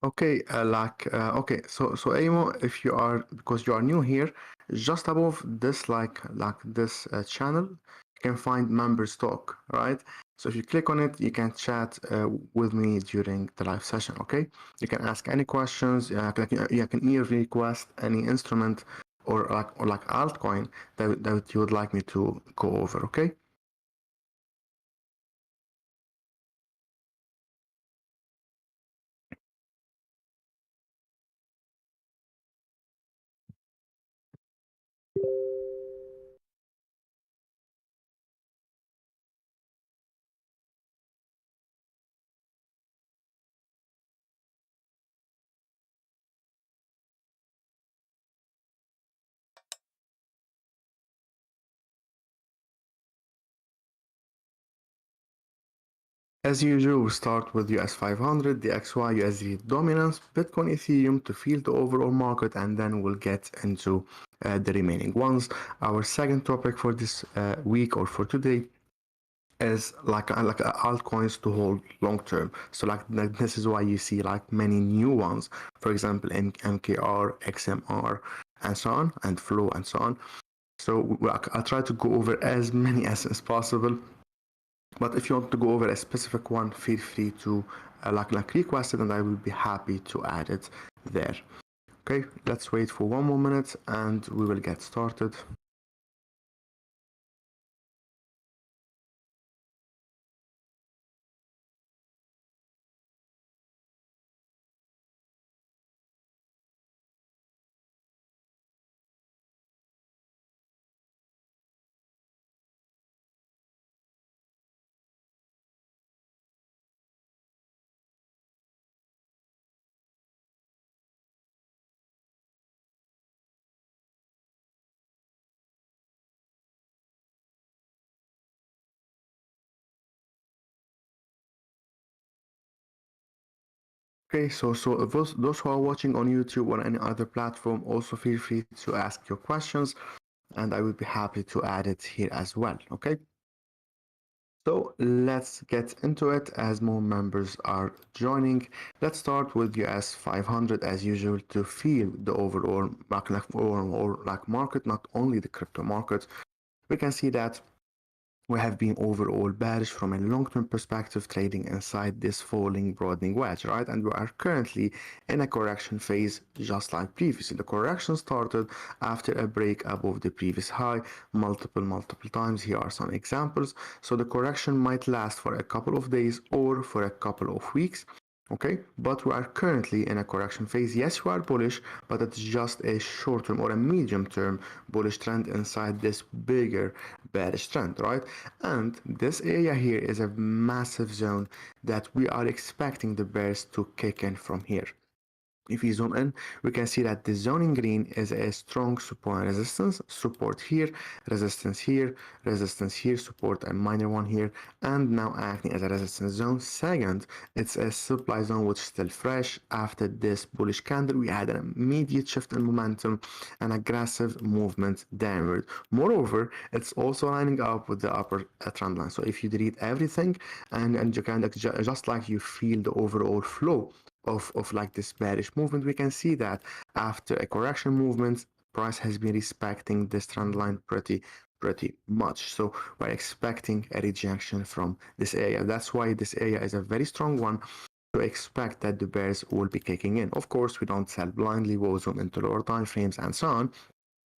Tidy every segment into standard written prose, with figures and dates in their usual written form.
Okay, okay, so Amo, if you are, because you are new here, just above this this channel, you can find members talk, right? So if you click on it, you can chat with me during the live session. Okay, you can ask any questions. You can even request any instrument or like altcoin that you would like me to go over. Okay. As usual, we start with US 500, the XY USD dominance, Bitcoin, Ethereum to feel the overall market, and then we'll get into the remaining ones. Our second topic for this week or for today is like altcoins to hold long term. So this is why you see like many new ones, for example, MKR, XMR, and so on, and Flow, and so on. So I'll try to go over as many as possible. But if you want to go over a specific one, feel free to request it, and I will be happy to add it there. Okay, let's wait for 1 more minute and we will get started. Okay, so those who are watching on YouTube or any other platform, also feel free to ask your questions, and I will be happy to add it here as well. Okay, so let's get into it as more members are joining. Let's start with US 500 as usual to feel the overall market, not only the crypto market. We can see that we have been overall bearish from a long-term perspective, trading inside this falling broadening wedge, right? And we are currently in a correction phase, just like previously. The correction started after a break above the previous high multiple times. Here are some examples. So the correction might last for a couple of days or for a couple of weeks. Okay, but we are currently in a correction phase. Yes, we are bullish, but it's just a short-term or a medium-term bullish trend inside this bigger bearish trend, right? And this area here is a massive zone that we are expecting the bears to kick in from here. If we zoom in, we can see that the zone in green is a strong support and resistance, support here, resistance here, support and minor one here, and now acting as a resistance zone. Second, it's a supply zone which is still fresh. After this bullish candle, we had an immediate shift in momentum and aggressive movement downward. Moreover, it's also lining up with the upper trend line. So if you delete everything and you can just like you feel the overall flow of like this bearish movement, we can see that after a correction movement, price has been respecting this trend line pretty much. So we're expecting a rejection from this area. That's why this area is a very strong one to expect that the bears will be kicking in. Of course, we don't sell blindly. We'll zoom into lower time frames and so on.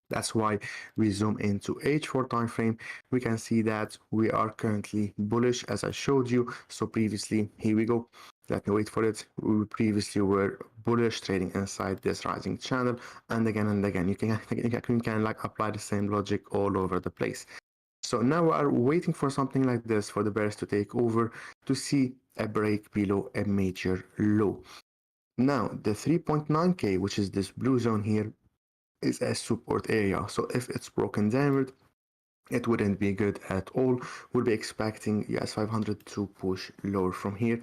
That's why we zoom into H4 time frame. We can see that we are currently bullish, as I showed you. So previously, here we go. Let me wait for it. We previously were bullish, trading inside this rising channel, and again, you can like apply the same logic all over the place. So now we are waiting for something like this for the bears to take over to see a break below a major low. Now the 3.9K, which is this blue zone here, is a support area. So if it's broken downward, it wouldn't be good at all. We'll be expecting US 500 to push lower from here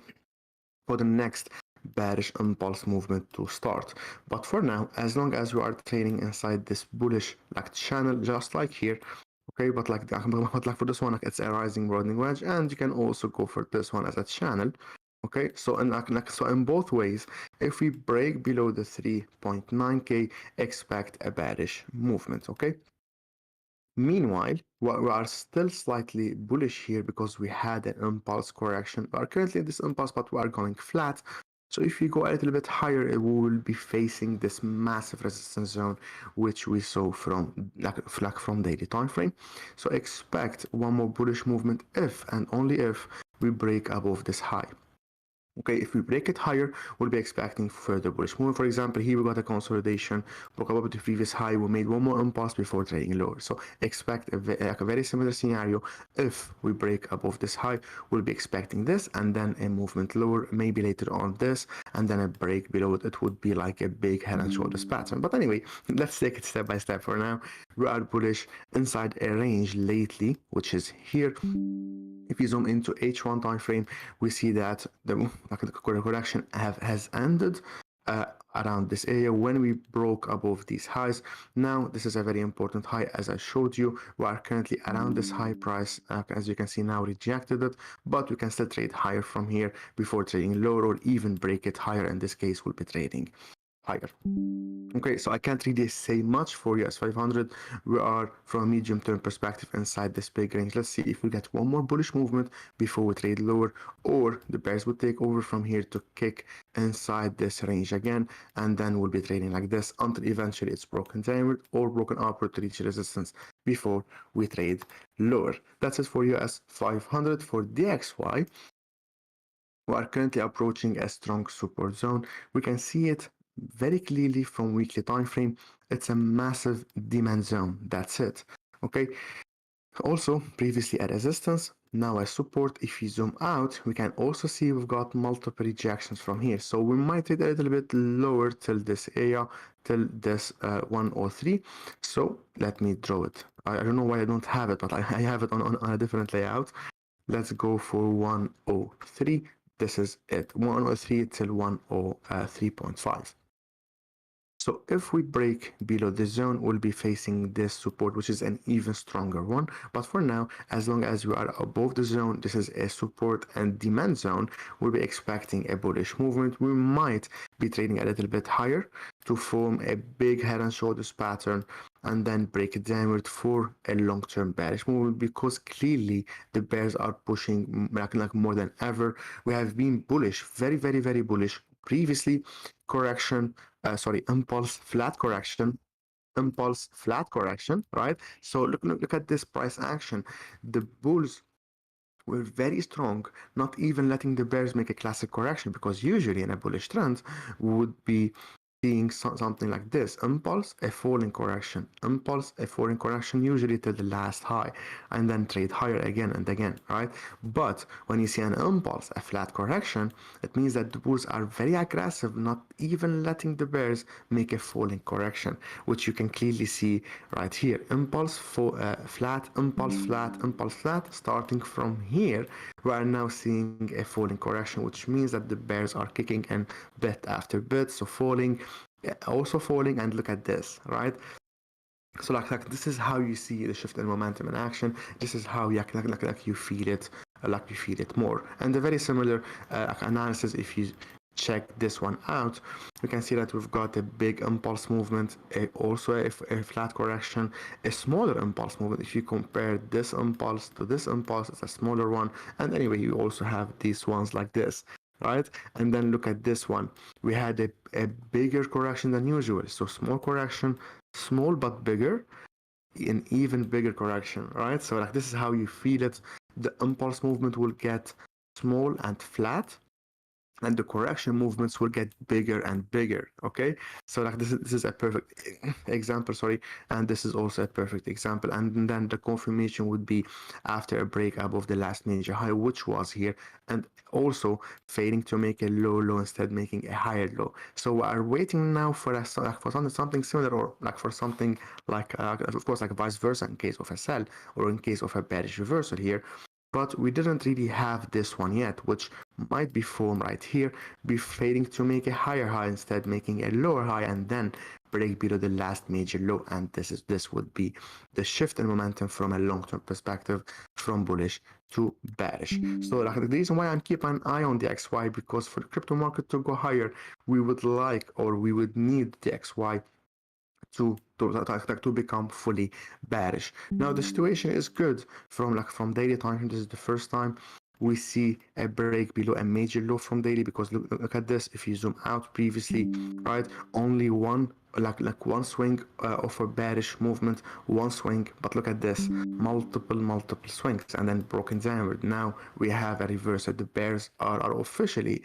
for the next bearish impulse movement to start. But for now, as long as we are trading inside this bullish like channel, just like here, okay, but like for this one, it's a rising broadening wedge, and you can also go for this one as a channel. Okay, so in both ways, if we break below the 3.9k, expect a bearish movement. Okay. Meanwhile, we are still slightly bullish here because we had an impulse correction. We are currently in this impulse, but we are going flat. So if we go a little bit higher, we will be facing this massive resistance zone, which we saw from from daily time frame. So expect one more bullish movement if and only if we break above this high. Okay, if we break it higher, we'll be expecting further bullish movement. For example, here we got a consolidation, broke above the previous high, we made one more impulse before trading lower. So expect a very similar scenario. If we break above this high, we'll be expecting this and then a movement lower, maybe later on this, and then a break below it. It would be like a big head and shoulders pattern. But anyway, let's take it step by step. For now, we are bullish inside a range lately, which is here. If you zoom into H1 time frame, we see that the correction has ended around this area when we broke above these highs. Now, this is a very important high, as I showed you. We are currently around this high price. As you can see now, rejected it, but we can still trade higher from here before trading lower or even break it higher. In this case, we'll be trading higher. Okay, so I can't really say much for US 500. We are, from a medium-term perspective, inside this big range. Let's see if we get one more bullish movement before we trade lower, or the bears will take over from here to kick inside this range again, and then we'll be trading like this until eventually it's broken downward or broken upward to reach resistance before we trade lower. That's it for US 500. For DXY, we are currently approaching a strong support zone. We can see it very clearly from weekly time frame. It's a massive demand zone. That's it. Okay. Also, previously a resistance, now a support. If you zoom out, we can also see we've got multiple rejections from here. So we might trade a little bit lower till this area, till this 103. So let me draw it. I don't know why I don't have it, but I have it on a different layout. Let's go for 103. This is it, 103 till 103.5. So if we break below this zone, we'll be facing this support, which is an even stronger one. But for now, as long as we are above the zone, this is a support and demand zone, we'll be expecting a bullish movement. We might be trading a little bit higher to form a big head and shoulders pattern and then break it downward for a long-term bearish movement, because clearly the bears are pushing like more than ever. We have been bullish, very, very, very bullish previously. Correction, impulse flat correction, right? So look at this price action. The bulls were very strong, not even letting the bears make a classic correction, because usually in a bullish trend would be seeing something like this: impulse, a falling correction, impulse, a falling correction, usually till the last high, and then trade higher again and again, right? But when you see an impulse, a flat correction, it means that the bulls are very aggressive, not even letting the bears make a falling correction, which you can clearly see right here. Impulse, flat, impulse, flat, impulse, flat. Starting from here, we are now seeing a falling correction, which means that the bears are kicking in bit after bit, so falling, also falling. And look at this, right? So like this is how you see the shift in momentum in action. This is how you you feel it, like you feel it more. And a very similar analysis, if you check this one out, we can see that we've got a big impulse movement, also a flat correction, a smaller impulse movement. If you compare this impulse to this impulse, it's a smaller one. And anyway, you also have these ones like this, right? And then look at this one. We had a bigger correction than usual. So small correction, small but bigger, an even bigger correction, right? So like this is how you feel it. The impulse movement will get small and flat, and the correction movements will get bigger and bigger. Okay, so like this is a perfect example, and this is also a perfect example. And then the confirmation would be after a break above the last major high, which was here, and also failing to make a low, instead making a higher low. So we are waiting now for something similar, or like for something like of course like vice versa in case of a sell or in case of a bearish reversal here. But we didn't really have this one yet, which might be formed right here, be failing to make a higher high, instead making a lower high, and then break below the last major low. And this would be the shift in momentum from a long-term perspective, from bullish to bearish. So like the reason why I'm keeping an eye on the XY, because for the crypto market to go higher, we would like, or we would need the XY to become fully bearish. Now the situation is good from daily time. This is the first time we see a break below a major low from daily, because look at this. If you zoom out previously, right, only one one swing of a bearish movement, one swing, but look at this, multiple swings, and then broken downward. Now we have a reverse. The bears are officially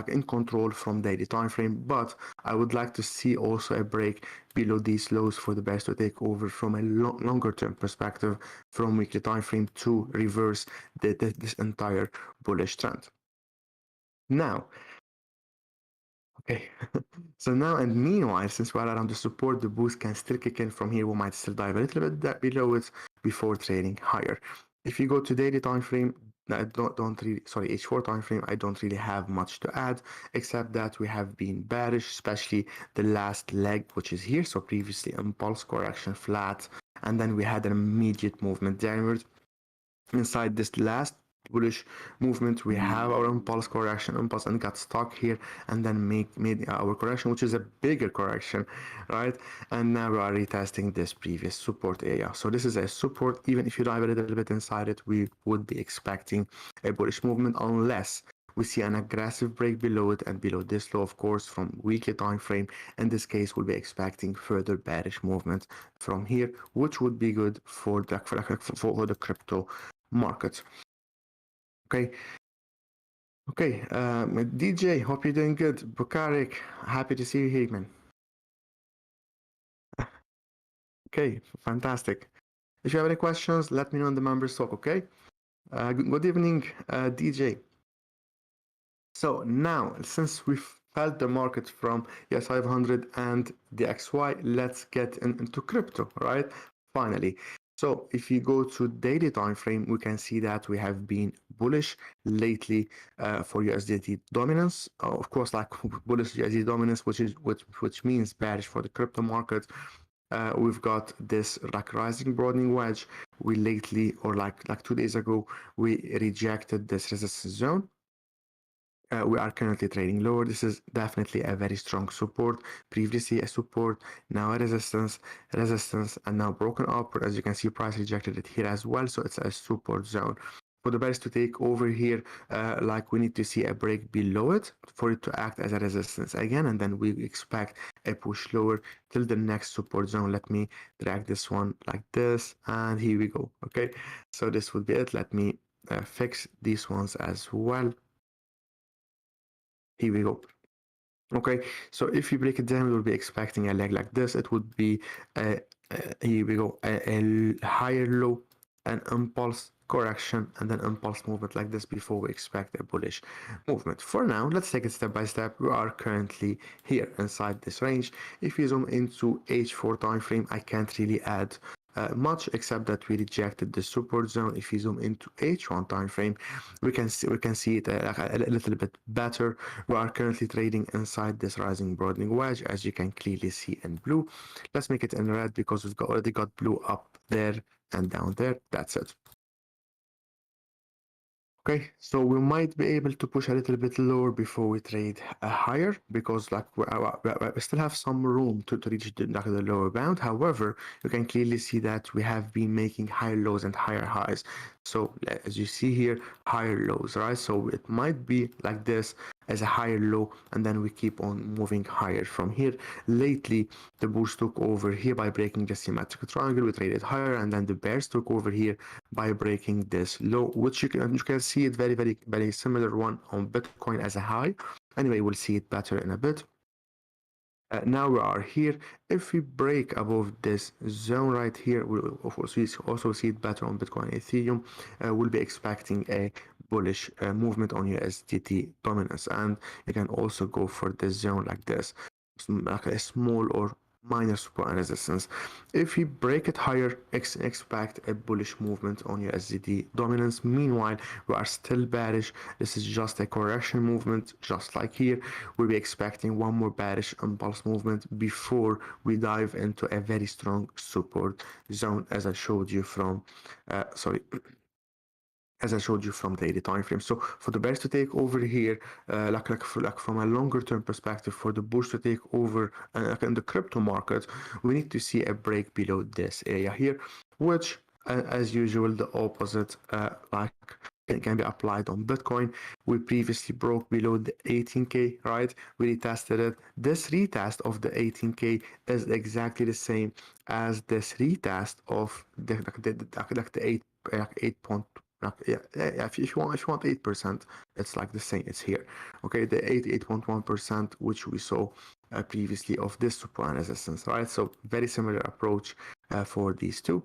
in control from daily time frame, but I would like to see also a break below these lows for the bears to take over from a longer term perspective, from weekly time frame, to reverse this entire bullish trend. Now, okay, so now and meanwhile, since we're around the support, the boost can still kick in from here. We might still dive a little bit below it before trading higher. If you go to daily time frame, H4 time frame, I don't really have much to add, except that we have been bearish, especially the last leg, which is here. So previously impulse correction flat, and then we had an immediate movement downward. Inside this last bullish movement, we have our impulse and got stuck here, and then made our correction, which is a bigger correction, right? And now we are retesting this previous support area. So this is a support. Even if you dive a little bit inside it, we would be expecting a bullish movement, unless we see an aggressive break below it and below this low, of course, from weekly time frame. In this case, we'll be expecting further bearish movement from here, which would be good for the crypto market. Okay, DJ, hope you're doing good. Bukarik, happy to see you here, man. Okay, fantastic. If you have any questions, let me know in the members talk, okay? Good evening, DJ. So now, since we've felt the market from ES 500 and the XY, let's get into crypto, right? Finally. So if you go to daily time frame, we can see that we have been bullish lately for USDT dominance. Of course, like bullish USDT dominance, which means bearish for the crypto market. We've got this rising broadening wedge. We lately, or like 2 days ago, we rejected this resistance zone. We are currently trading lower. This is definitely a very strong support. Previously a support, now a resistance, and now broken upward. As you can see, price rejected it here as well. So it's a support zone. For the bears to take over here, we need to see a break below it for it to act as a resistance again, and then we expect a push lower till the next support zone. Let me drag this one like this, and here we go. Okay, so this would be it. Let me fix these ones as well. Here we go. Okay, so if you break it down, we'll be expecting a leg like this. It would be here we go, a higher low, an impulse correction, and then impulse movement like this before we expect a bullish movement. For now, let's take it step by step. We are currently here inside this range. If you zoom into H4 time frame, I can't really add much, except that we rejected the support zone. If you zoom into H1 time frame, we can see it a little bit better. We are currently trading inside this rising broadening wedge, as you can clearly see in blue. Let's make it in red, because we've already got blue up there and down there. That's it. Okay, so we might be able to push a little bit lower before we trade higher, because we still have some room to reach the lower bound. However, you can clearly see that we have been making higher lows and higher highs. So as you see here, higher lows, right? So it might be like this as a higher low, and then we keep on moving higher from here. Lately, the bulls took over here by breaking the symmetrical triangle. We traded higher, and then the bears took over here by breaking this low, which you can see it very similar one on Bitcoin as a high. Anyway, we'll see it better in a bit. Now we are here. If we break above this zone right here, we'll also see it better on Bitcoin and Ethereum. We'll be expecting a bullish movement on USDT dominance, and you can also go for this zone like this, like a small or minor support and resistance. If we break it higher, expect a bullish movement on USDT dominance. Meanwhile, we are still bearish. This is just a correction movement, just like here. We'll be expecting one more bearish impulse movement before we dive into a very strong support zone, as I showed you from as I showed you from daily time frame. So for the bears to take over here, like from a longer term perspective, for the bulls to take over in the crypto market, we need to see a break below this area here, which as usual the opposite like it can be applied on Bitcoin. We previously broke below the 18k, right? We retested it. This retest of the 18k is exactly the same as this retest of the 8 point. Yeah, if you want 8%, it's like the same. It's here, okay. The 8.1%, which we saw previously of this supply and resistance, right? So very similar approach for these two.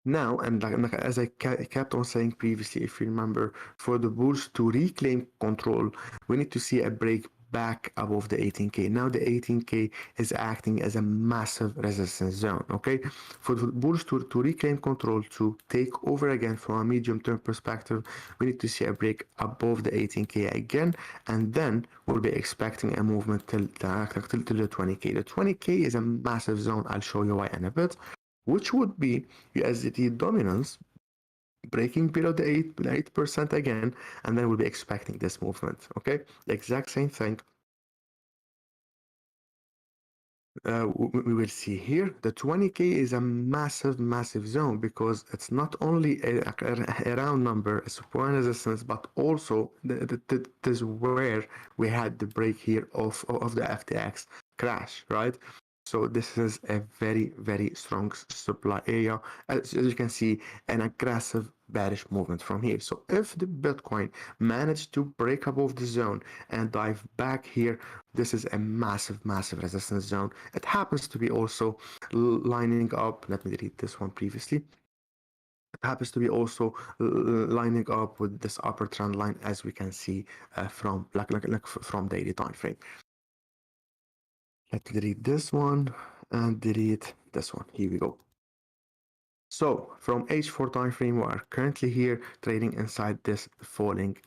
Now, and like as I kept on saying previously, if you remember, for the bulls to reclaim control, we need to see a break back above the 18k. Now the 18k is acting as a massive resistance zone, okay? For the bulls to reclaim control, to take over again from a medium term perspective, we need to see a break above the 18k again, and then we'll be expecting a movement till the 20k. The 20k is a massive zone. I'll show you why in a bit, which would be USDT dominance breaking below the 8% again, and then we'll be expecting this movement, okay? The exact same thing we will see here. The 20k is a massive zone because it's not only a round number, a support and resistance, but also this is where we had the break here of the FTX crash, right? So this is a very strong supply area. As you can see, an aggressive bearish movement from here. So if the Bitcoin managed to break above the zone and dive back here, this is a massive resistance zone. It happens to be also lining up. Let me delete this one previously. It happens to be also lining up with this upper trend line, as we can see from from daily time frame. Let's delete this one and delete this one. Here we go. So from H4 time frame, we are currently here trading inside this falling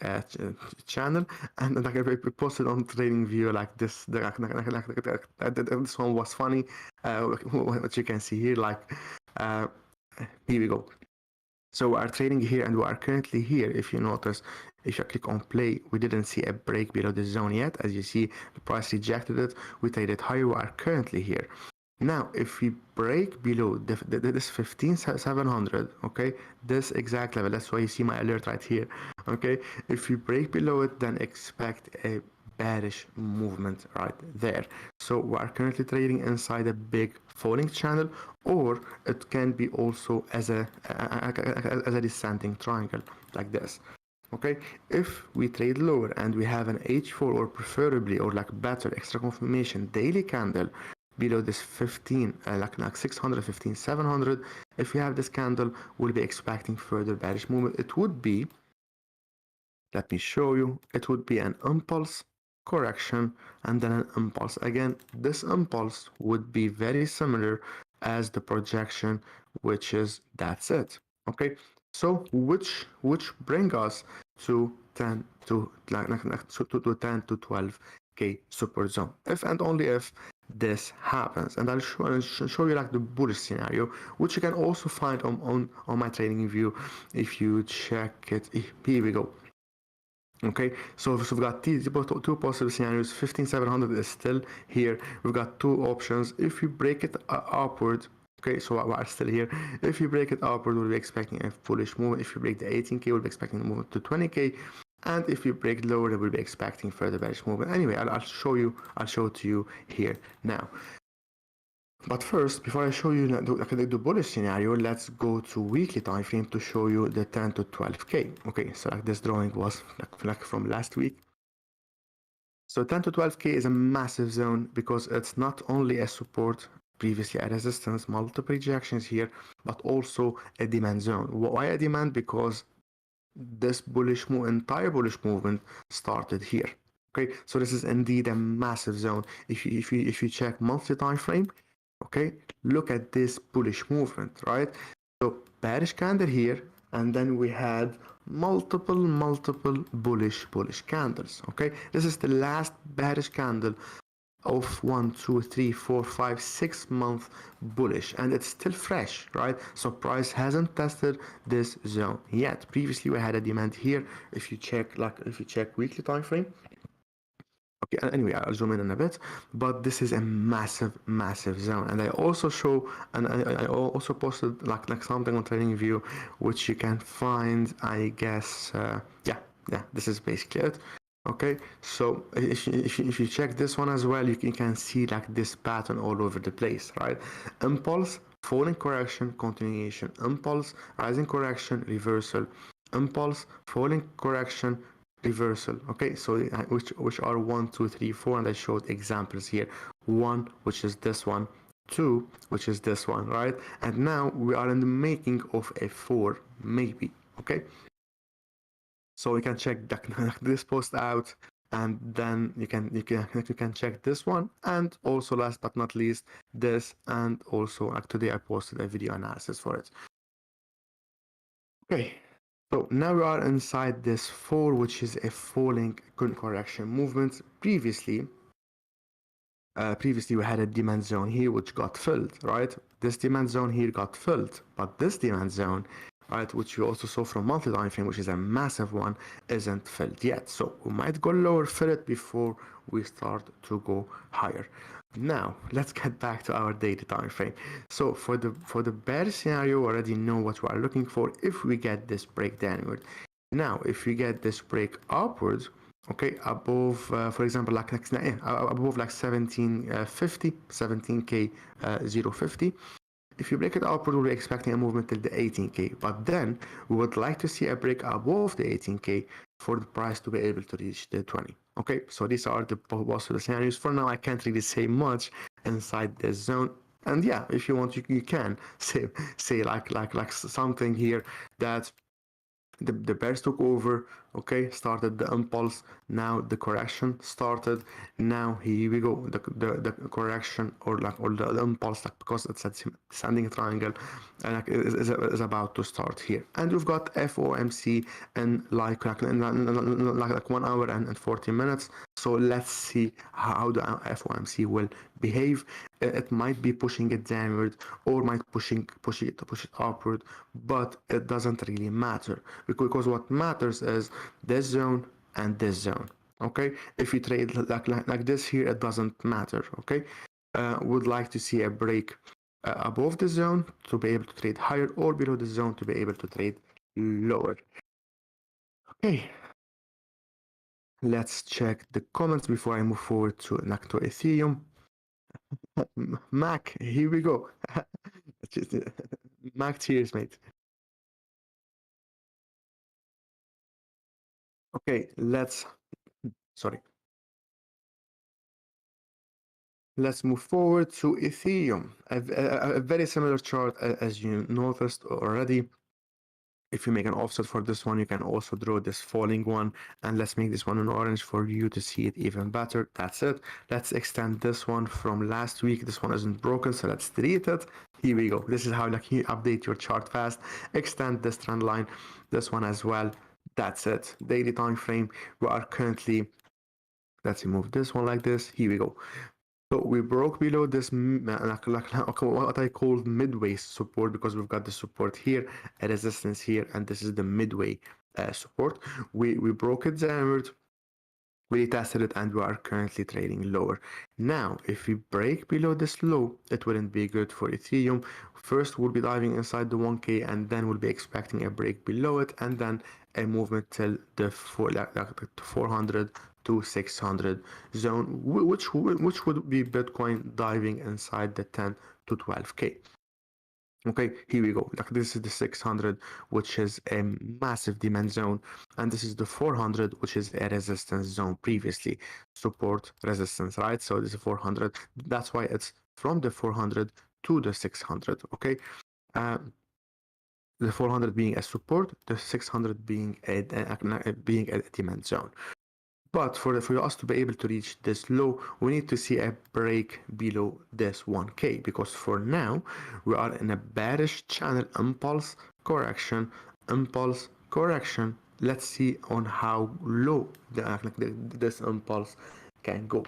channel, and like I posted on TradingView like this. This one was funny. What you can see here, like here we go. So we are trading here, and we are currently here. If you notice, if you click on play, we didn't see a break below the zone yet. As you see, the price rejected it. We traded higher. We are currently here. Now, if we break below this 15,700, okay, this exact level, that's why you see my alert right here, okay. If we break below it, then expect a bearish movement right there. So we are currently trading inside a big falling channel, or it can be also as a descending triangle like this. Okay, if we trade lower and we have an H4 or preferably or like better extra confirmation daily candle below this 15 like 600, 15, 700, if we have this candle, we'll be expecting further bearish movement. It would be, let me show you, it would be an impulse correction and then an impulse again. This impulse would be very similar as the projection, which is that's it. Okay, so which bring us to 10 to 10 to 12k support zone, if and only if this happens. And I'll show you like the bullish scenario, which you can also find on my TradingView if you check it. Here we go. Okay, so we've got two possible scenarios. 15,700 is still here. We've got two options. If we break it upward, okay, so we're still here. If you break it upward, we'll be expecting a bullish move. If you break the 18k, we'll be expecting a movement to 20k. And if you break lower, we'll be expecting further bearish movement. Anyway, I'll show it to you here now. But first, before I show you the bullish scenario, let's go to weekly time frame to show you the 10 to 12k. Okay, so like this drawing was like from last week. So 10 to 12k is a massive zone because it's not only a support, previously a resistance, multiple rejections here, but also a demand zone. Why a demand? Because this entire bullish movement started here. Okay, so this is indeed a massive zone. If you check monthly time frame, okay, look at this bullish movement, right? So bearish candle here, and then we had multiple bullish candles. Okay, this is the last bearish candle of 1, 2, 3, 4, 5, 6 month bullish, and it's still fresh, right? So price hasn't tested this zone yet. Previously we had a demand here. If you check weekly time frame, okay, anyway, I'll zoom in a bit, but this is a massive zone. And I also show, and I also posted like something on TradingView, which you can find, I guess, yeah, this is basically it. Okay, so if you check this one as well, you can see like this pattern all over the place, right? Impulse, falling correction, continuation, impulse, rising correction, reversal, impulse, falling correction, reversal. Okay, so which are 1, 2, 3, 4, and I showed examples here. 1, which is this one, 2, which is this one, right? And now we are in the making of a 4, maybe. Okay, so you can check this post out, and then you can check this one, and also last but not least this, and also today I posted a video analysis for it. Okay, so now we are inside this 4, which is a falling correction movement. Previously we had a demand zone here which got filled, right? This demand zone here got filled, but this demand zone, right, which we also saw from monthly time frame, which is a massive one, isn't filled yet. So we might go lower, fill it before we start to go higher. Now let's get back to our daily time frame. So for the bear scenario, we already know what we are looking for if we get this break downward. Now if we get this break upwards, okay, above for example like above like 1750, 17k 050, if you break it upward, we'll be expecting a movement till the 18k, but then we would like to see a break above the 18k for the price to be able to reach the 20. Okay, so these are the possible scenarios. For now, I can't really say much inside this zone. And yeah, if you want, you can say like something here that the bears took over, okay, started the impulse, now the correction started, now here we go, the correction or the impulse, like, because it's a descending triangle, and like is about to start here, and we've got FOMC in like 1 hour and 40 minutes. So let's see how the FOMC will behave. It might be pushing it downward, or might push it upward, but it doesn't really matter, because what matters is this zone and this zone. Okay, if you trade like this here, it doesn't matter. Okay, would like to see a break above the zone to be able to trade higher, or below the zone to be able to trade lower. Okay, let's check the comments before I move forward to Ethereum. Mac, here we go. Mac, cheers, mate. Okay, let's move forward to Ethereum. A very similar chart as you noticed already. If you make an offset for this one, you can also draw this falling one, and let's make this one in orange for you to see it even better. That's it. Let's extend this one from last week. This one isn't broken, so let's delete it. Here we go. This is how you update your chart fast. Extend this trend line, this one as well. That's it. Daily time frame. We are currently, let's remove this one like this. Here we go. So we broke below this what I call midway support, because we've got the support here, a resistance here, and this is the midway support. We broke it downward, we tested it, and we are currently trading lower. Now, if we break below this low, it wouldn't be good for Ethereum. First, we'll be diving inside the 1K, and then we'll be expecting a break below it, and then a movement till the 400 to 600 zone, which would be Bitcoin diving inside the 10 to 12K. Okay, here we go. Like, this is the 600, which is a massive demand zone, and this is the 400, which is a resistance zone previously. Support, resistance, right? So this is 400. That's why it's from the 400 to the 600. Okay, the 400 being a support, the 600 being a demand zone. But for us to be able to reach this low, we need to see a break below this 1K, because for now we are in a bearish channel, impulse, correction, impulse, correction. Let's see on how low this impulse can go.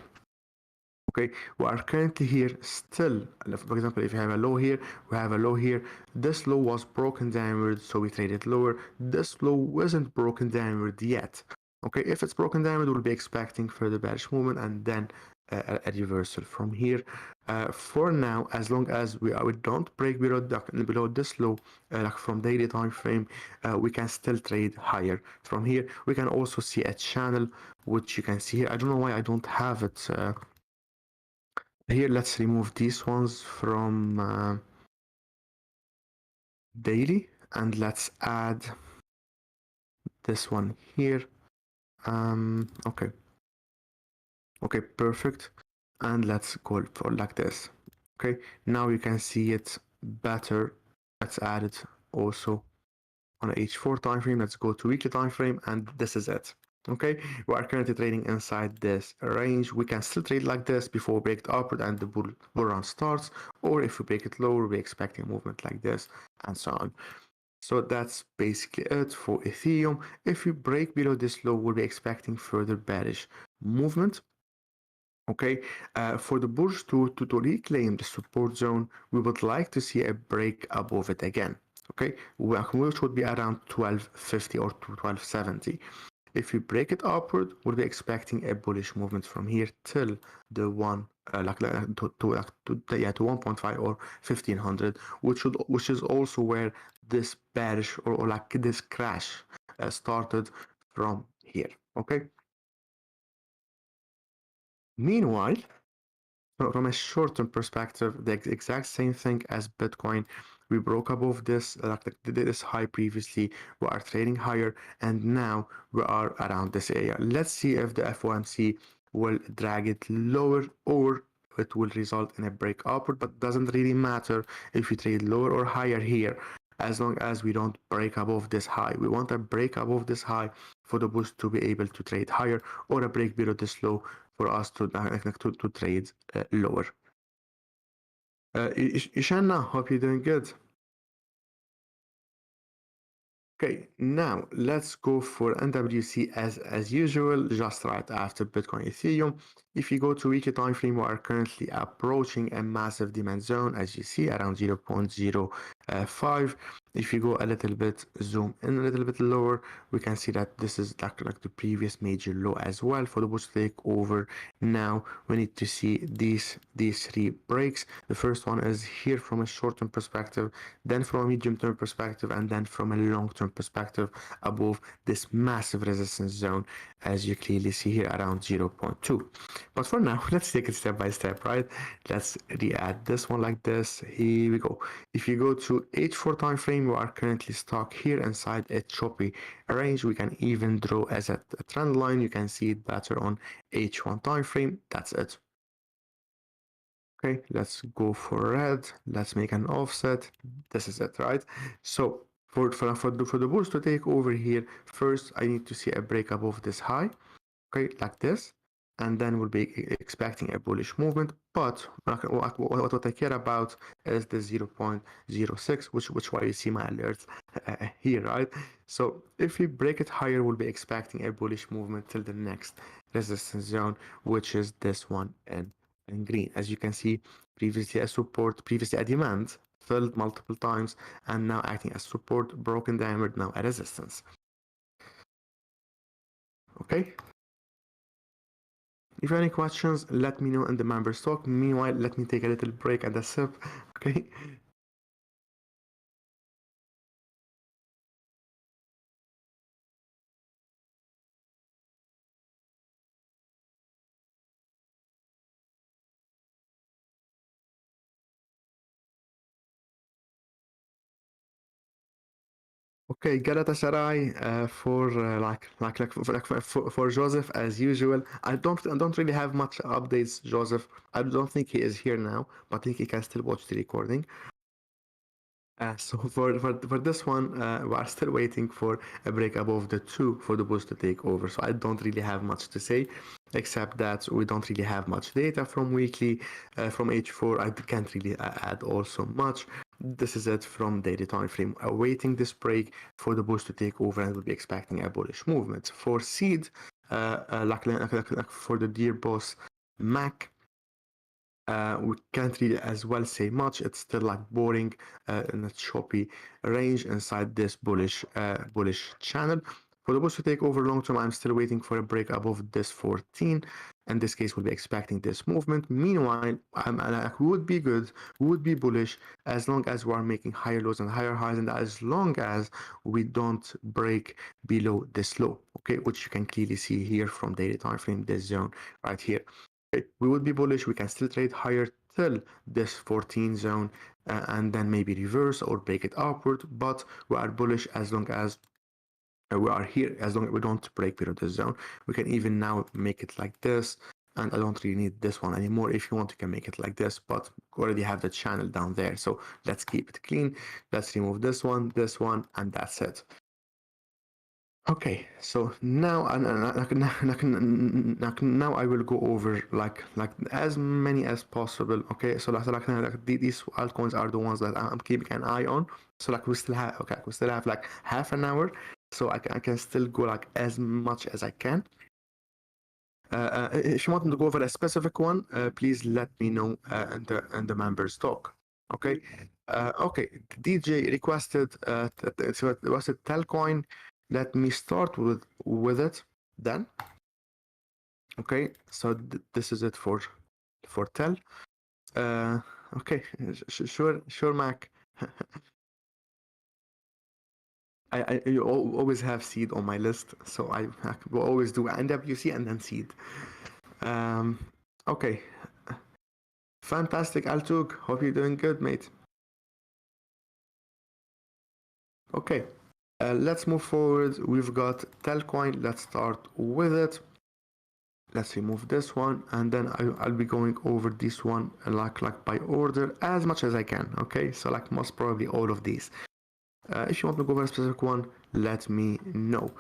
Okay, we are currently here still. For example, if you have a low here, we have a low here. This low was broken downward, so we traded lower. This low wasn't broken downward yet. Okay, if it's broken downward, we'll be expecting further bearish movement and then a reversal from here. For now, as long as we don't break below this low, like from daily time frame, we can still trade higher. From here, we can also see a channel, which you can see here. I don't know why I don't have it. Here, let's remove these ones from daily, and let's add this one here. Okay, perfect. And let's go for like this. Okay, now you can see it better. Let's add it also on a H4 time frame. Let's go to weekly time frame, and this is it. Okay, we are currently trading inside this range. We can still trade like this before we break it upward and the bull run starts, or if we break it lower, we're expecting movement like this and so on. So that's basically it for Ethereum. If we break below this low, we'll be expecting further bearish movement. Okay, for the bulls to reclaim the support zone, we would like to see a break above it again. Okay, which would be around 1250 or 1270. If we break it upward, we'll be expecting a bullish movement from here till the 1.5 or 1500, which is also where this bearish or like this crash started from here. Okay. Meanwhile, from a short-term perspective, the exact same thing as Bitcoin. We broke above this, this high previously. We are trading higher, and now we are around this area. Let's see if the FOMC will drag it lower or it will result in a break upward, but doesn't really matter if we trade lower or higher here, as long as we don't break above this high. We want a break above this high for the boost to be able to trade higher, or a break below this low for us to trade lower. Ishanna, hope you're doing good. Okay, now let's go for NWC as usual, just right after Bitcoin Ethereum. If you go to weekly time frame, we are currently approaching a massive demand zone, as you see, around 0.05. If you go a little bit, zoom in a little bit lower, we can see that this is like the previous major low as well for the bulls to take over. Now we need to see these three breaks. The first one is here from a short-term perspective, then from a medium-term perspective, and then from a long-term perspective above this massive resistance zone, as you clearly see here around 0.2. But for now, let's take it step by step, right? Let's re-add this one like this. Here we go. If you go to H4 time frame, we are currently stuck here inside a choppy range. We can even draw as a trend line. You can see it better on H1 time frame. That's it. Okay, let's go for red. Let's make an offset. This is it, right? So for the bulls to take over here, first I need to see a break above this high. Okay, like this. And then we'll be expecting a bullish movement. But what I care about is the 0.06, which why you see my alerts here, right? So if we break it higher, we'll be expecting a bullish movement till the next resistance zone, which is this one in green. As you can see, previously a support, previously a demand, filled multiple times, and now acting as support, broken downward, now a resistance. Okay. If you have any questions, let me know in the members talk. Meanwhile, let me take a little break and a sip. Okay. Okay, Galatasaray for Joseph as usual. I don't really have much updates, Joseph. I don't think he is here now, but I think he can still watch the recording. So for this one, we are still waiting for a break above the 2 for the bulls to take over. So I don't really have much to say, except that we don't really have much data from weekly. From H4, I can't really add also much. This is it from daily time frame. Awaiting this break for the bulls to take over, and we'll be expecting a bullish movement. For seed, like for the dear boss Mac, We can't really as well say much. It's still like boring in a choppy range inside this bullish channel. For the bulls to take over long term, I'm still waiting for a break above this 14. In this case, we'll be expecting this movement. Meanwhile, we would be good, we would be bullish as long as we are making higher lows and higher highs, and as long as we don't break below this low, okay, which you can clearly see here from daily time frame, this zone right here. Okay, we would be bullish. We can still trade higher till this 14 zone and then maybe reverse or break it upward, but we are bullish as long as we are here, as long as we don't break below this zone. We can even now make it like this, and I don't really need this one anymore. If you want, you can make it like this, but we already have the channel down there, so let's keep it clean. Let's remove this one, and that's it. Okay, so now now I will go over like as many as possible. Okay, so these altcoins are the ones that I'm keeping an eye on. So like we still have like half an hour, so I can still go like as much as I can. If you want to go over a specific one, please let me know in the members talk. Okay, okay. DJ requested Telcoin. Let me start with it then. Okay, so this is it for Tel. Okay, sure, Mac. You always have seed on my list, so I will always do NWC and then seed. Okay, fantastic, Altug. Hope you're doing good, mate. Okay, let's move forward. We've got Telcoin. Let's start with it. Let's remove this one, and then I'll be going over this one like by order as much as I can. Okay, so like most probably all of these. If you want to go over a specific one, let me know.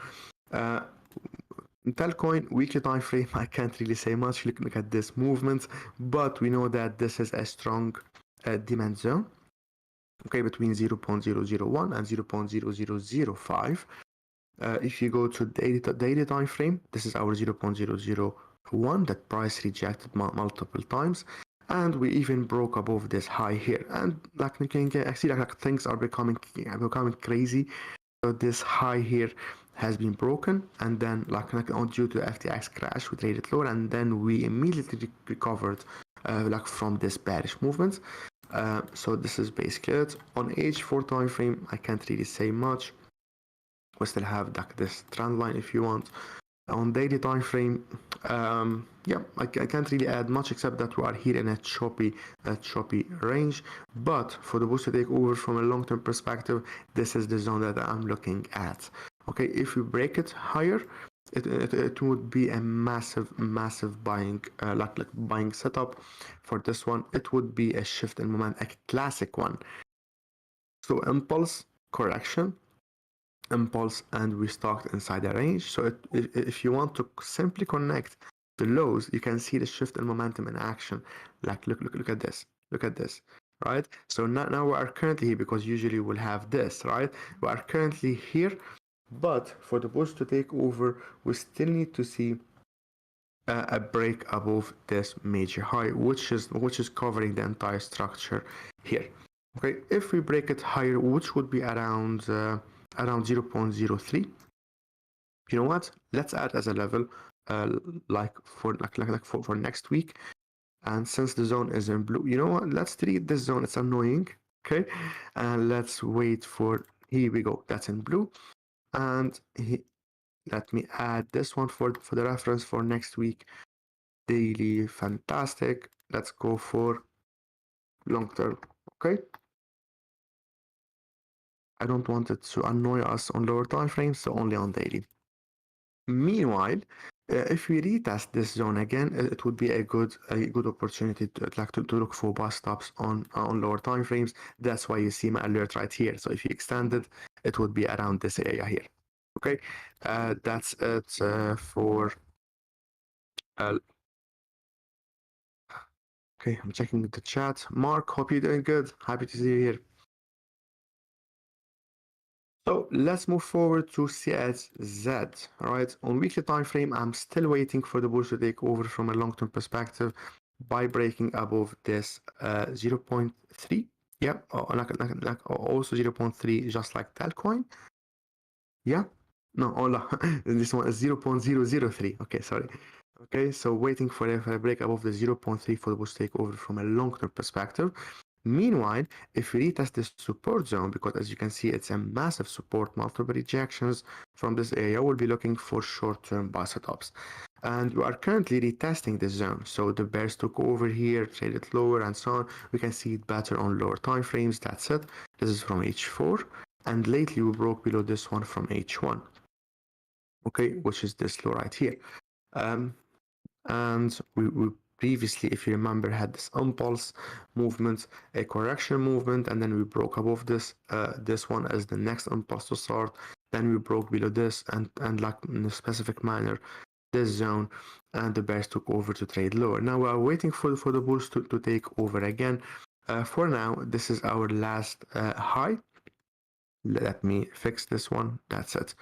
Telcoin weekly time frame, I can't really say much. Look at this movement, but we know that this is a strong demand zone. Okay, between 0.001 and 0.0005. If you go to daily time frame, this is our 0.001 that price rejected multiple times, and we even broke above this high here. And like you can see, like things are becoming crazy. So this high here has been broken, and then like due to the FTX crash, we traded lower, and then we immediately recovered like from this bearish movement. So this is basically it. On H4 time frame, I can't really say much. We still have like this trend line if you want. On daily time frame, yeah, I can't really add much except that we are here in a choppy range. But for the bulls to take over from a long-term perspective, this is the zone that I'm looking at. Okay, if we break it higher, it would be a massive buying like buying setup. For this one, it would be a shift in momentum, a classic one. So impulse correction, impulse, and we stocked inside the range. So if you want to simply connect the lows, you can see the shift in momentum in action. Like look at this, right? So now we are currently here, because usually we'll have this, right? We are currently here, but for the bulls to take over, we still need to see a break above this major high, which is covering the entire structure here. Okay, if we break it higher, which would be around 0.03, you know what, let's add as a level like for next week. And since the zone is in blue, you know what, let's delete this zone, it's annoying. Okay, and let's wait for, here we go, that's in blue. And let me add this one for the reference for next week. Daily, fantastic. Let's go for long term. Okay, I don't want it to annoy us on lower time frames, so only on daily. Meanwhile, if we retest this zone again, it would be a good opportunity to look for bust stops on lower time frames. That's why you see my alert right here. So if you extend it, it would be around this area here. Okay, that's it for. Okay, I'm checking the chat. Mark, hope you're doing good. Happy to see you here. So let's move forward to CSZ. All right, on weekly time frame, I'm still waiting for the bulls to take over from a long-term perspective. by breaking above this 0.3. Yeah, like also 0.3, just like that coin. Yeah, no, oh no, this one is 0.003. Okay, sorry. Okay, so waiting for a break above the 0.3 for the bullish takeover from a long-term perspective. Meanwhile, if we retest this support zone, because as you can see, it's a massive support, multiple rejections from this area, we'll be looking for short-term buy setups. And we are currently retesting this zone. So the bears took over here, traded lower and so on. We can see it better on lower time frames. That's it. This is from H4. And lately we broke below this one from H1. Okay, which is this low right here. And we previously, if you remember, had this impulse movement, a correction movement, and then we broke above this this one as the next impulse to start. Then we broke below this and like in a specific manner this zone, and the bears took over to trade lower. Now we are waiting for the bulls to take over again. For now, this is our last high. Let me fix this one. That's it.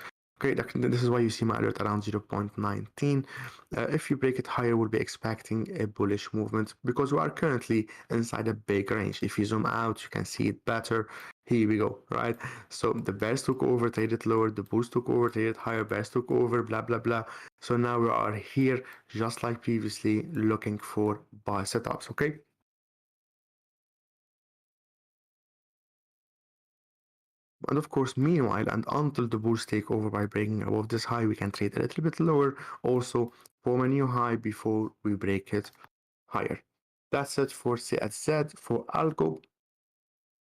Okay, this is why you see my alert around 0.19. If you break it higher, we'll be expecting a bullish movement because we are currently inside a big range. If you zoom out, you can see it better. Here we go, right? So the bears took over, traded lower, the bulls took over, traded higher, bears took over, blah, blah, blah. So now we are here, just like previously, looking for buy setups, okay? And of course, meanwhile, and until the bulls take over by breaking above this high, we can trade a little bit lower, also form a new high before we break it higher. That's it for CSZ. For Algo,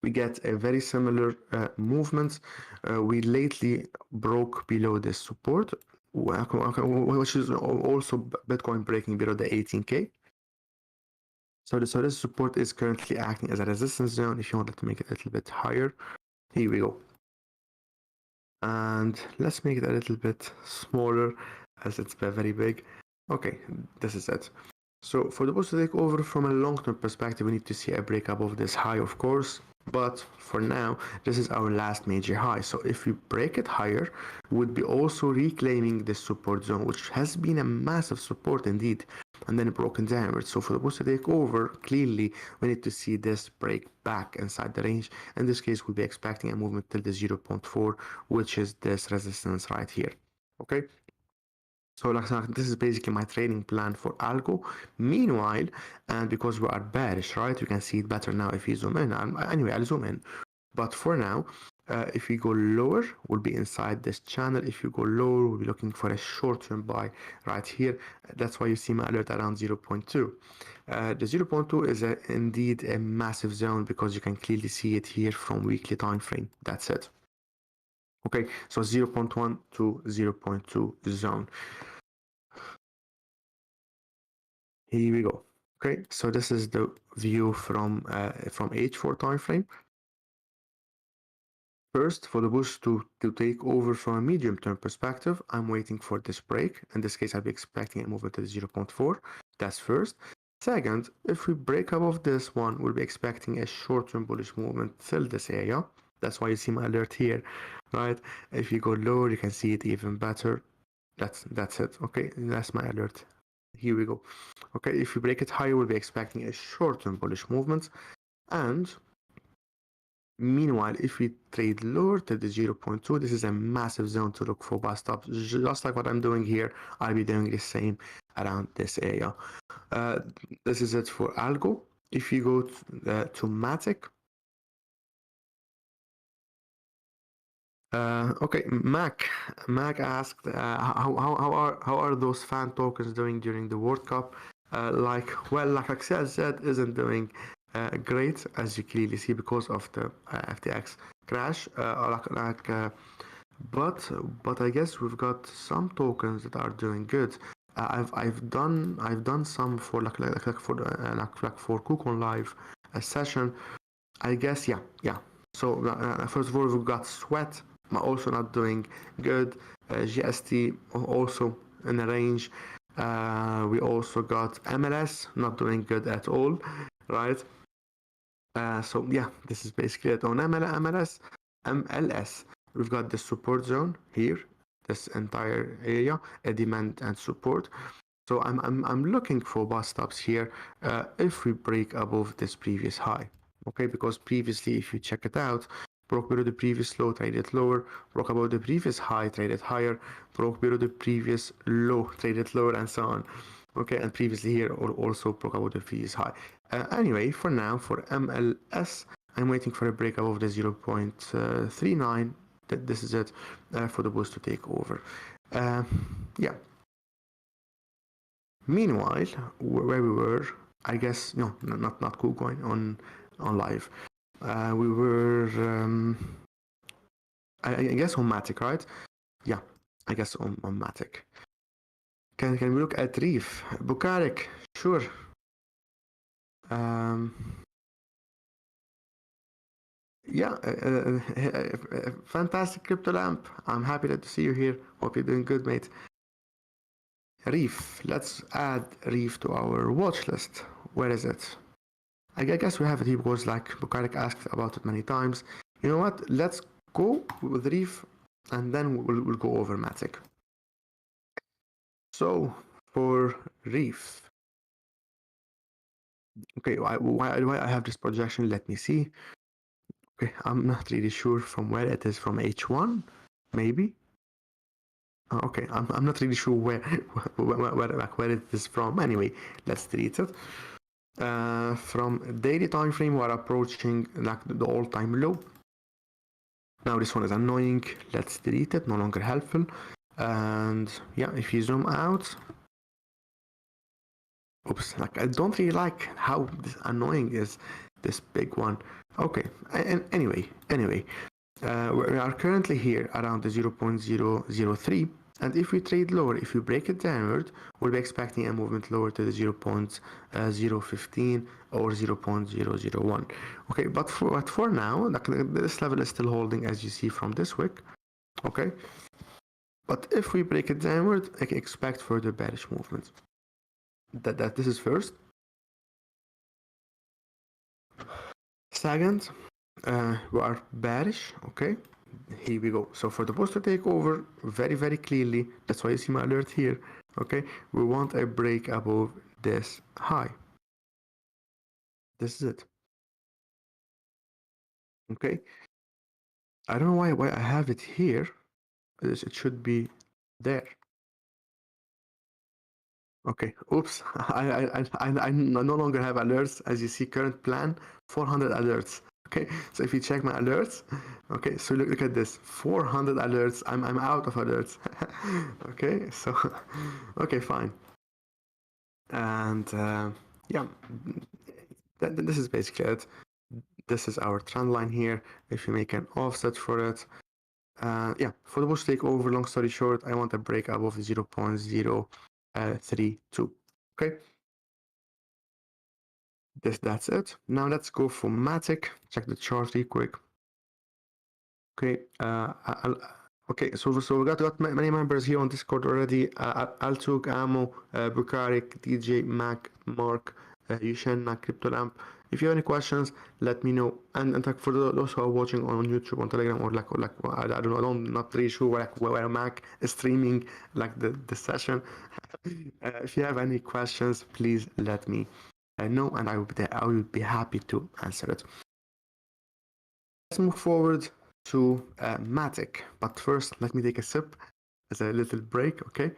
we get a very similar movement. We lately broke below this support, which is also Bitcoin breaking below the 18K. So this support is currently acting as a resistance zone. If you wanted to make it a little bit higher, here we go. And let's make it a little bit smaller as it's very big. Okay, this is it. So for the bulls to take over from a long-term perspective, we need to see a break above this high, of course. But for now, this is our last major high. So if we break it higher, we would be also reclaiming this support zone, which has been a massive support indeed, and then broken downwards. So for the bulls to take over, clearly we need to see this break back inside the range. In this case, we'll be expecting a movement till the 0.4, which is this resistance right here. Okay. So like this is basically my trading plan for Algo. Meanwhile, and because we are bearish, right, you can see it better now if you zoom in. Anyway, I'll zoom in. But for now, if we go lower, we'll be inside this channel. If you go lower, we'll be looking for a short-term buy right here. That's why you see my alert around 0.2. The 0.2 is indeed a massive zone because you can clearly see it here from weekly time frame. That's it. Okay, so 0.1 to 0.2 zone. Here we go. Okay, so this is the view from H4 time frame. First, for the bulls to take over from a medium-term perspective, I'm waiting for this break. In this case, I'll be expecting a movement to the 0.4. That's first. Second, if we break above this one, we'll be expecting a short-term bullish movement till this area. That's why you see my alert here, right? If you go lower, you can see it even better. That's it. Okay, that's my alert. Here we go. Okay, if we break it higher, we'll be expecting a short-term bullish movement. And meanwhile, if we trade lower to the 0.2, this is a massive zone to look for buy stops. Just like what I'm doing here, I'll be doing the same around this area. This is it for Algo. If you go to Matic, okay, Mac asked how are those fan tokens doing during the World Cup? Like Axel said, isn't doing great, as you clearly see because of the FTX crash. But I guess we've got some tokens that are doing good. I've done some for for KuCoin Live a session. I guess yeah. So first of all, we've got Sweat, also not doing good. GST also in the range. We also got MLS not doing good at all, right? So yeah, this is basically it on MLS. We've got the support zone here, this entire area, a demand and support. So I'm looking for bus stops here if we break above this previous high. Okay, because previously, if you check it out, broke below the previous low, traded lower, broke above the previous high, traded higher, broke below the previous low, traded lower, and so on. Okay, and previously here also broke above the previous high. Anyway, for now, for MLS, I'm waiting for a break above the 0.39. This is it for the boost to take over. Yeah. Meanwhile, where we were, I guess, no, not KuCoin on live. We were, I guess, on Matic, right? Yeah, I guess on Matic. Can we look at Reef? Bukarik, sure. Yeah, fantastic crypto lamp. I'm happy to see you here. Hope you're doing good, mate. Reef, let's add Reef to our watch list. Where is it? I guess we have it here because like Bukarik asked about it many times. You know what? Let's go with Reef and then we'll go over Matic. So for Reef. Okay, why do I have this projection? Let me see. Okay, I'm not really sure from where it is, from H1, maybe. Okay, I'm not really sure where it is from. Anyway, let's delete it. From daily time frame, we're approaching like the all-time low. Now this one is annoying. Let's delete it. No longer helpful. And yeah, if you zoom out, oops, like I don't really like how this annoying is, this big one. Okay, and anyway, we are currently here around the 0.003, and if we trade lower, if we break it downward, we'll be expecting a movement lower to the 0.015 or 0.001. Okay, but for now, like, this level is still holding, as you see from this wick. Okay, but if we break it downward, I can expect further bearish movements. That this is first. Second, we are bearish. Okay, here we go. So for the poster takeover, very clearly, that's why you see my alert here. Okay, we want a break above this high. This is it. Okay, I don't know why I have it here. It should be there. Okay, oops, I no longer have alerts. As you see, current plan 400 alerts. Okay, so if you check my alerts, okay, so look at this, 400 alerts. I'm out of alerts. Okay, so okay, fine. And yeah, this is basically it. This is our trend line here. If you make an offset for it, yeah, for the bullish takeover, long story short, I want a break above 0.032. Okay, that's it. Now let's go for Matic. Check the chart real quick. Okay, okay, so we got many members here on Discord already. Altuk, Amo, Bukarik, DJ, Mac, Mark, Yushen, Mac, CryptoLamp. If you have any questions, let me know. And for those who are watching on YouTube, on Telegram, or like I don't know, I'm not really sure where Mac is streaming like the session. If you have any questions, please let me know, and I will be happy to answer it. Let's move forward to Matic, but first let me take a sip as a little break. Okay.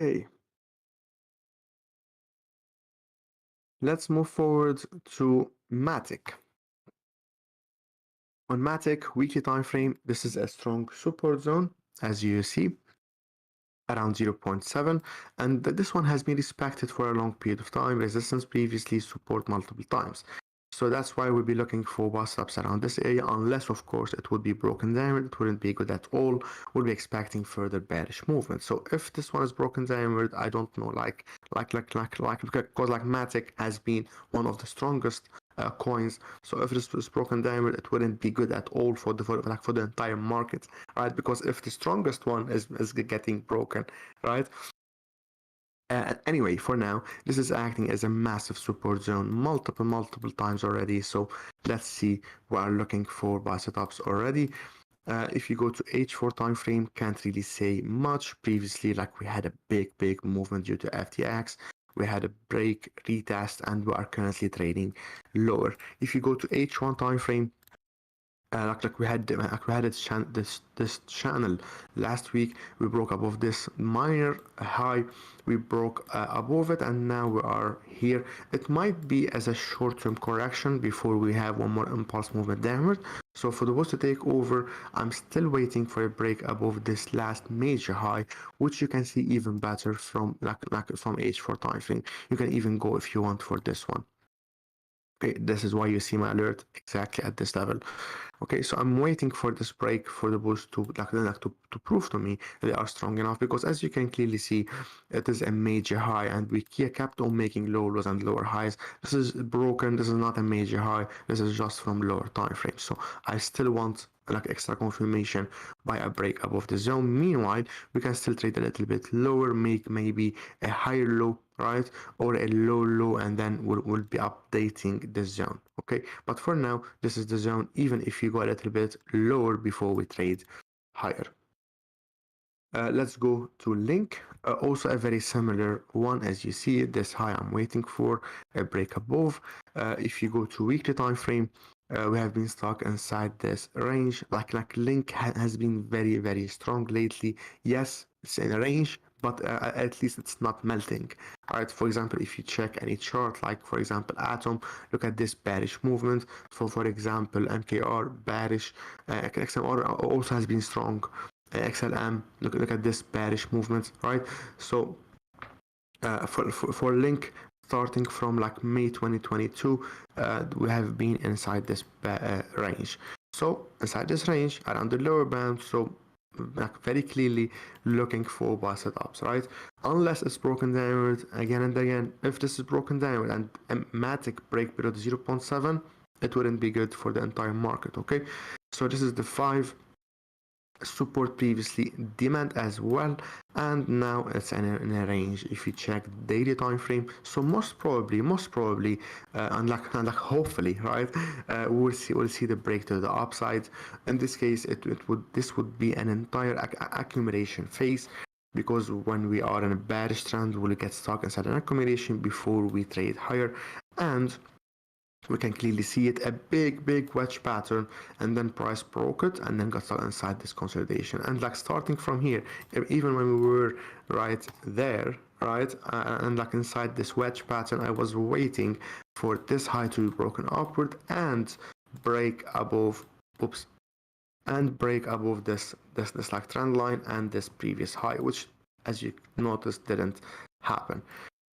Okay. Let's move forward to Matic. On Matic weekly time frame, this is a strong support zone, as you see, around 0.7, and this one has been respected for a long period of time. Resistance previously, support multiple times. So that's why we'll be looking for bust ups around this area, unless of course it would be broken down. It wouldn't be good at all. We'll be expecting further bearish movement. So if this one is broken downward, I don't know, because like Matic has been one of the strongest coins. So if this was broken downward, it wouldn't be good at all for the entire market, right? Because if the strongest one is getting broken, right? Anyway, for now, this is acting as a massive support zone multiple times already. So let's see, we are looking for buy setups already. If you go to H4 time frame, can't really say much. Previously, like we had a big movement due to FTX. We had a break, retest, and we are currently trading lower. If you go to H1 time frame, like we had this channel last week, we broke above this minor high, we broke above it, and now we are here. It might be as a short-term correction before we have one more impulse movement downward. So for the bulls to take over, I'm still waiting for a break above this last major high, which you can see even better from from H4 time frame. You can even go if you want for this one. Okay, this is why you see my alert exactly at this level. Okay, so I'm waiting for this break for the bulls to to prove to me they are strong enough, because as you can clearly see, it is a major high and we kept on making low lows and lower highs. This is broken. This is not a major high. This is just from lower time frames. So I still want like extra confirmation by a break above the zone. Meanwhile, we can still trade a little bit lower, make maybe a higher low, right, or a low, and then we'll be updating the zone. Okay, but for now, this is the zone, even if you go a little bit lower before we trade higher. Let's go to Link. Also a very similar one. As you see, this high I'm waiting for a break above. If you go to weekly time frame, we have been stuck inside this range. Like Link has been very strong lately. Yes, it's in a range, but at least it's not melting. All right. For example, if you check any chart, like for example Atom, look at this bearish movement. For example, MKR bearish. XMR also has been strong. XLM, look at this bearish movement, right? So for Link, starting from like May 2022, we have been inside this range. So inside this range, around the lower bound, so like very clearly looking for buy setups, right? Unless it's broken downward again and again. If this is broken downward and a matic break below 0.7, it wouldn't be good for the entire market, okay? So this is the 5 support previously, demand as well, and now it's in a range if you check daily time frame. So most probably and like hopefully, right, we'll see the break to the upside. In this case, this would be an entire accumulation phase, because when we are in a bearish trend, we'll get stuck inside an accumulation before we trade higher. And we can clearly see it, a big wedge pattern, and then price broke it and then got stuck inside this consolidation. And like starting from here, even when we were right there, right, and like inside this wedge pattern, I was waiting for this high to be broken upward and break above, and break above this like trend line and this previous high, which as you noticed didn't happen.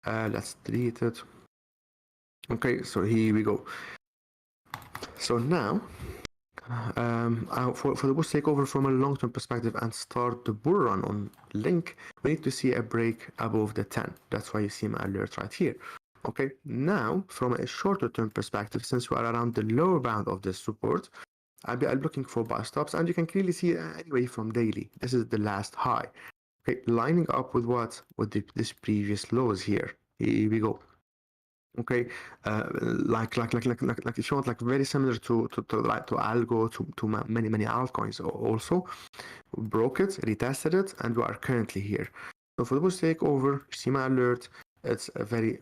Let's delete it. Okay, so here we go. So now, for the bulls takeover from a long-term perspective and start the bull run on Link, we need to see a break above the 10. That's why you see my alert right here. Okay, now from a shorter-term perspective, since we are around the lower bound of this support, I'm looking for buy stops, and you can clearly see anyway from daily. This is the last high. Okay, lining up with what? With this previous lows here. Here we go. Okay, like if you want, like very similar to algo, to many altcoins also, broke it, retested it, and we are currently here. So for the bulls takeover, see my alert. It's a very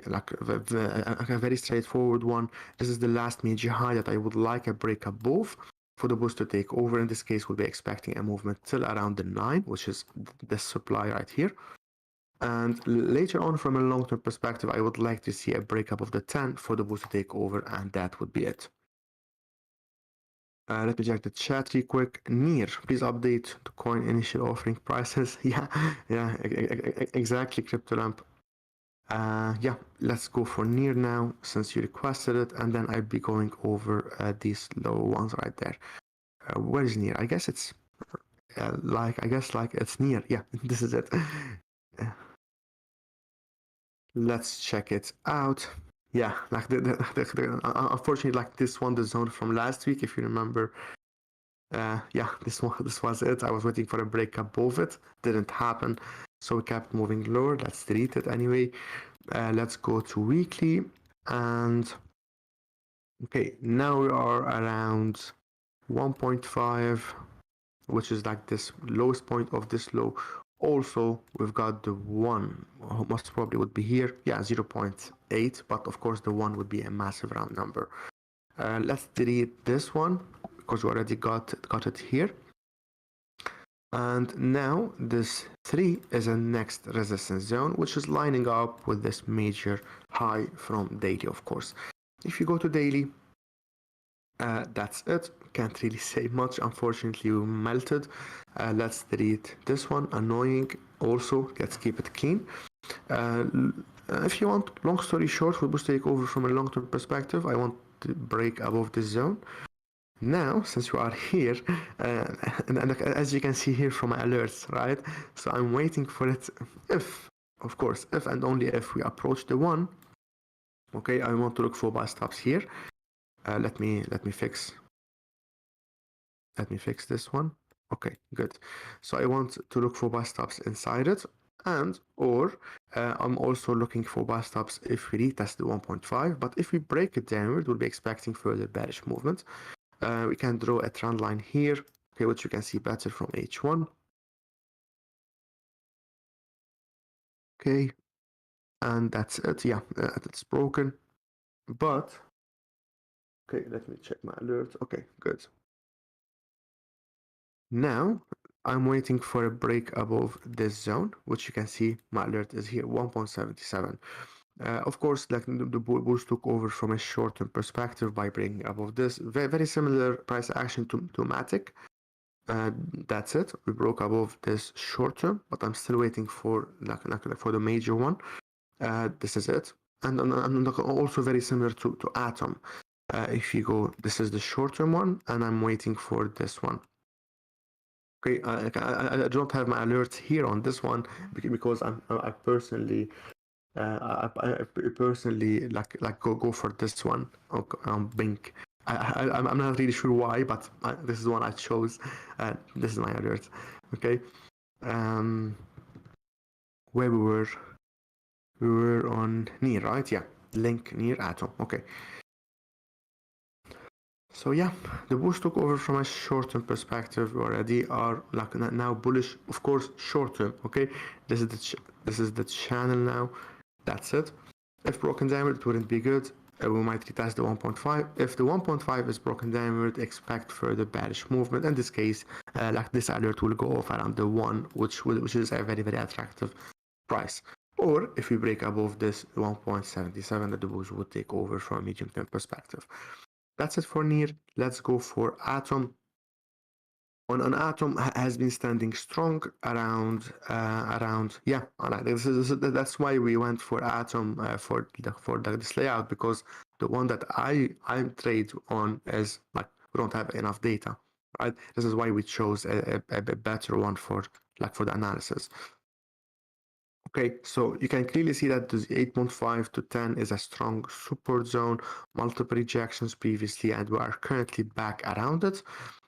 like a very straightforward one. This is the last major high that I would like a break above for the bulls to take over. In this case, we'll be expecting a movement till around the 9, which is the supply right here. And later on, from a long-term perspective, I would like to see a breakup of the 10 for the bulls to take over, and that would be it. Let me check the chat real quick. Near, please update the coin initial offering prices. yeah, exactly, CryptoLamp. Yeah, let's go for Near now, since you requested it, and then I'll be going over these low ones right there. Where is Near? I guess it's like it's Near. Yeah, this is it. Let's check it out. yeah, like unfortunately, like this one, the zone from last week, if you remember. Yeah, this was it. I was waiting for a break above it. Didn't happen. So we kept moving lower. Let's delete it anyway. Let's go to weekly. And okay, now we are around 1.5, which is like this lowest point of this low. Also, we've got the one, most probably would be here. Yeah, 0.8, but of course the one would be a massive round number. Let's delete this one because we already got it here. And now this 3 is a next resistance zone, which is lining up with this major high from daily, of course. If you go to daily, that's it. Can't really say much. Unfortunately, we melted. Let's delete this one. Annoying. Also, let's keep it clean. If you want, long story short, we must take over from a long-term perspective. I want to break above this zone. Now, since we are here, and as you can see here from my alerts, right? So I'm waiting for it. If, of course, if and only if we approach the 1. Okay, I want to look for buy stops here. Let me fix this one. Okay, good. So I want to look for buy stops inside it, and or I'm also looking for buy stops if we retest the 1.5. But if we break it downward, we'll be expecting further bearish movement. We can draw a trend line here, okay, which you can see better from H1. Okay, and that's it. Yeah, it's broken. But okay, let me check my alert. Okay, good. Now I'm waiting for a break above this zone, which you can see my alert is here, 1.77. Of course, like the bulls took over from a short-term perspective by breaking above this. Very, very similar price action to Matic. That's it. We broke above this short-term, but I'm still waiting for for the major one. This is it, and also very similar to Atom. If you go, this is the short-term one, and I'm waiting for this one. Okay, I don't have my alerts here on this one because I personally I personally like go for this one. Blink. I'm not really sure why, but this is the one I chose. This is my alert. Okay. Where we were on near, right? Yeah, link near Atom. Okay. So yeah, the bulls took over from a short-term perspective. We already are like now bullish, of course, short-term. Okay, this is the channel now. That's it. If broken downward, it wouldn't be good. We might retest the 1.5. If the 1.5 is broken downward, expect further bearish movement. In this case, like this alert will go off around the 1, which is a very, very attractive price. Or if we break above this 1.77, the bulls would take over from a medium-term perspective. That's it for near. Let's go for Atom. On Atom has been standing strong around yeah. That's why we went for Atom for this layout, because the one that I trade on is like we don't have enough data, right? This is why we chose a better one for the analysis. Okay, so you can clearly see that the 8.5 to 10 is a strong support zone, multiple rejections previously, and we are currently back around it.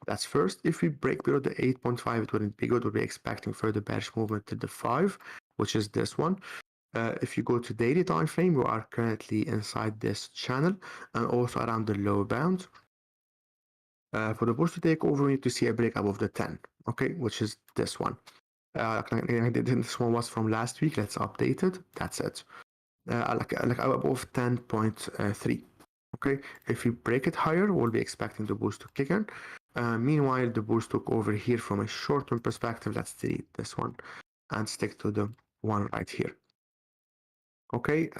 That's first. If we break below the 8.5, it wouldn't be good. We'll be expecting further bearish movement to the 5, which is this one. If you go to daily time frame, we are currently inside this channel and also around the lower bound. For the bulls to take over, we need to see a break above the 10, okay, which is this one. This one was from last week. Let's update it. That's it. Like above 10.3. Okay. If we break it higher, we'll be expecting the bulls to kick in. Meanwhile, the bulls took over here from a short-term perspective. Let's delete this one and stick to the one right here. Okay.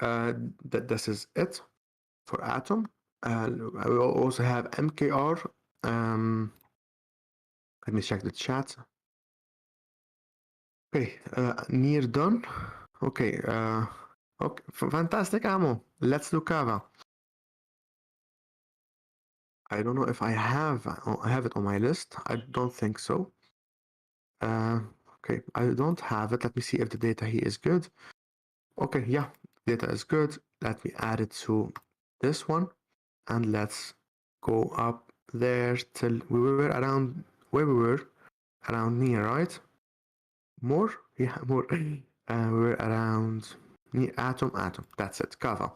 This is it for Atom. I will also have MKR. Let me check the chat. Okay, near done. Okay, okay, fantastic ammo. Let's do Kava. I don't know if I have it on my list. I don't think so. Okay, I don't have it. Let me see if the data here is good. Okay, yeah, data is good. let me add it to this one, and let's go up there till we were around where we were, around near, right? More? Yeah, more. We're around near atom. That's it. Kava.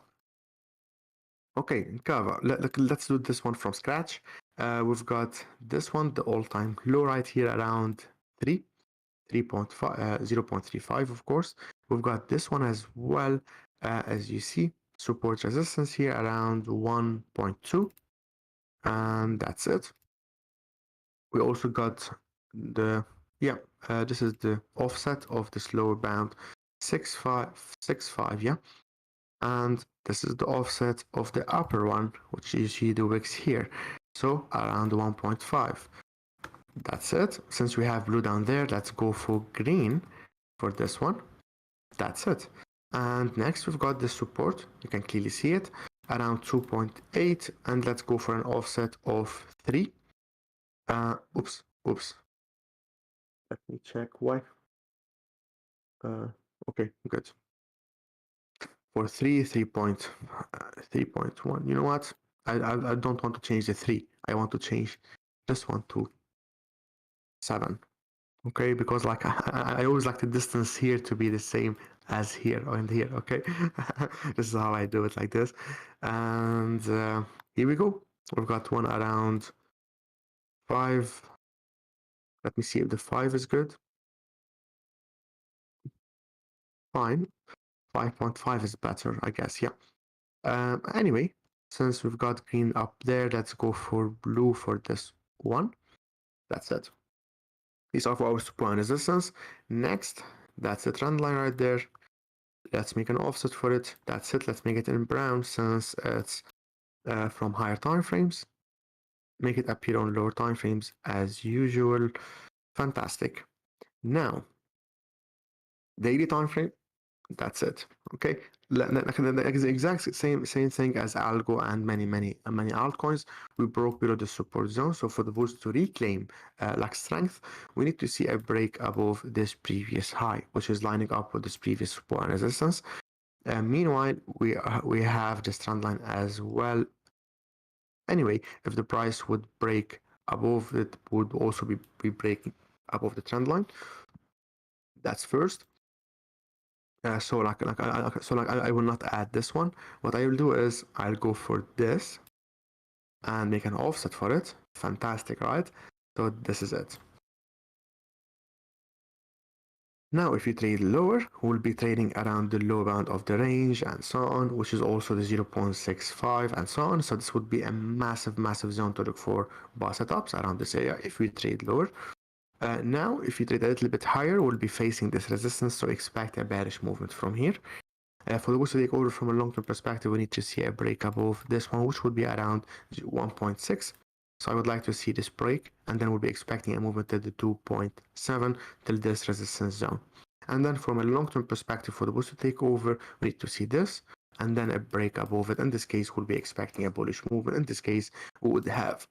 Okay, Kava. Let's do this one from scratch. We've got this one, the all-time low right here around 3.5, 0.35, of course. We've got this one as well, as you see, support resistance here around 1.2, and that's it. We also got the, this is the offset of this lower bound, 6565, yeah. And this is the offset of the upper one, which you see the wicks here. So around 1.5. That's it. Since we have blue down there, let's go for green for this one. That's it. And next we've got the support. You can clearly see it around 2.8, and let's go for an offset of 3. Oops. Let me check why. Okay, good. For 3.1. You know what? I don't want to change the 3. I want to change this one to 7. Okay, because like I always like the distance here to be the same as here and here. Okay, this is how I do it, like this. And here we go. We've got one around 5. Let me see if the 5 is good. Fine. 5.5 is better, I guess. Yeah. Anyway, since we've got green up there, let's go for blue for this one. That's it. These are for our supply and resistance. Next, that's the trend line right there. Let's make an offset for it. That's it. Let's make it in brown since it's from higher time frames. Make it appear on lower time frames as usual. Fantastic. Now, daily time frame. That's it. Okay. The exact same thing as algo and many altcoins. We broke below the support zone. So for the bulls to reclaim like strength, we need to see a break above this previous high, which is lining up with this previous support and resistance. Meanwhile, we have this trend line as well. Anyway, if the price would break above, it would also be breaking above the trend line. That's first. So I will not add this one. What I will do is I'll go for this and make an offset for it. Fantastic, right? So this is it. Now, if you trade lower, we'll be trading around the low bound of the range and so on, which is also the 0.65 and so on. So this would be a massive zone to look for buy setups around this area if we trade lower. Now, if you trade a little bit higher, we'll be facing this resistance, so expect a bearish movement from here. For the bulls to take over from a long-term perspective, we need to see a break above this one, which would be around 1.6. So I would like to see this break, and then we'll be expecting a movement to the 2.7 till this resistance zone. And then from a long-term perspective, for the bulls to take over, we need to see this, and then a break above it. In this case, we'll be expecting a bullish movement. In this case, we would have,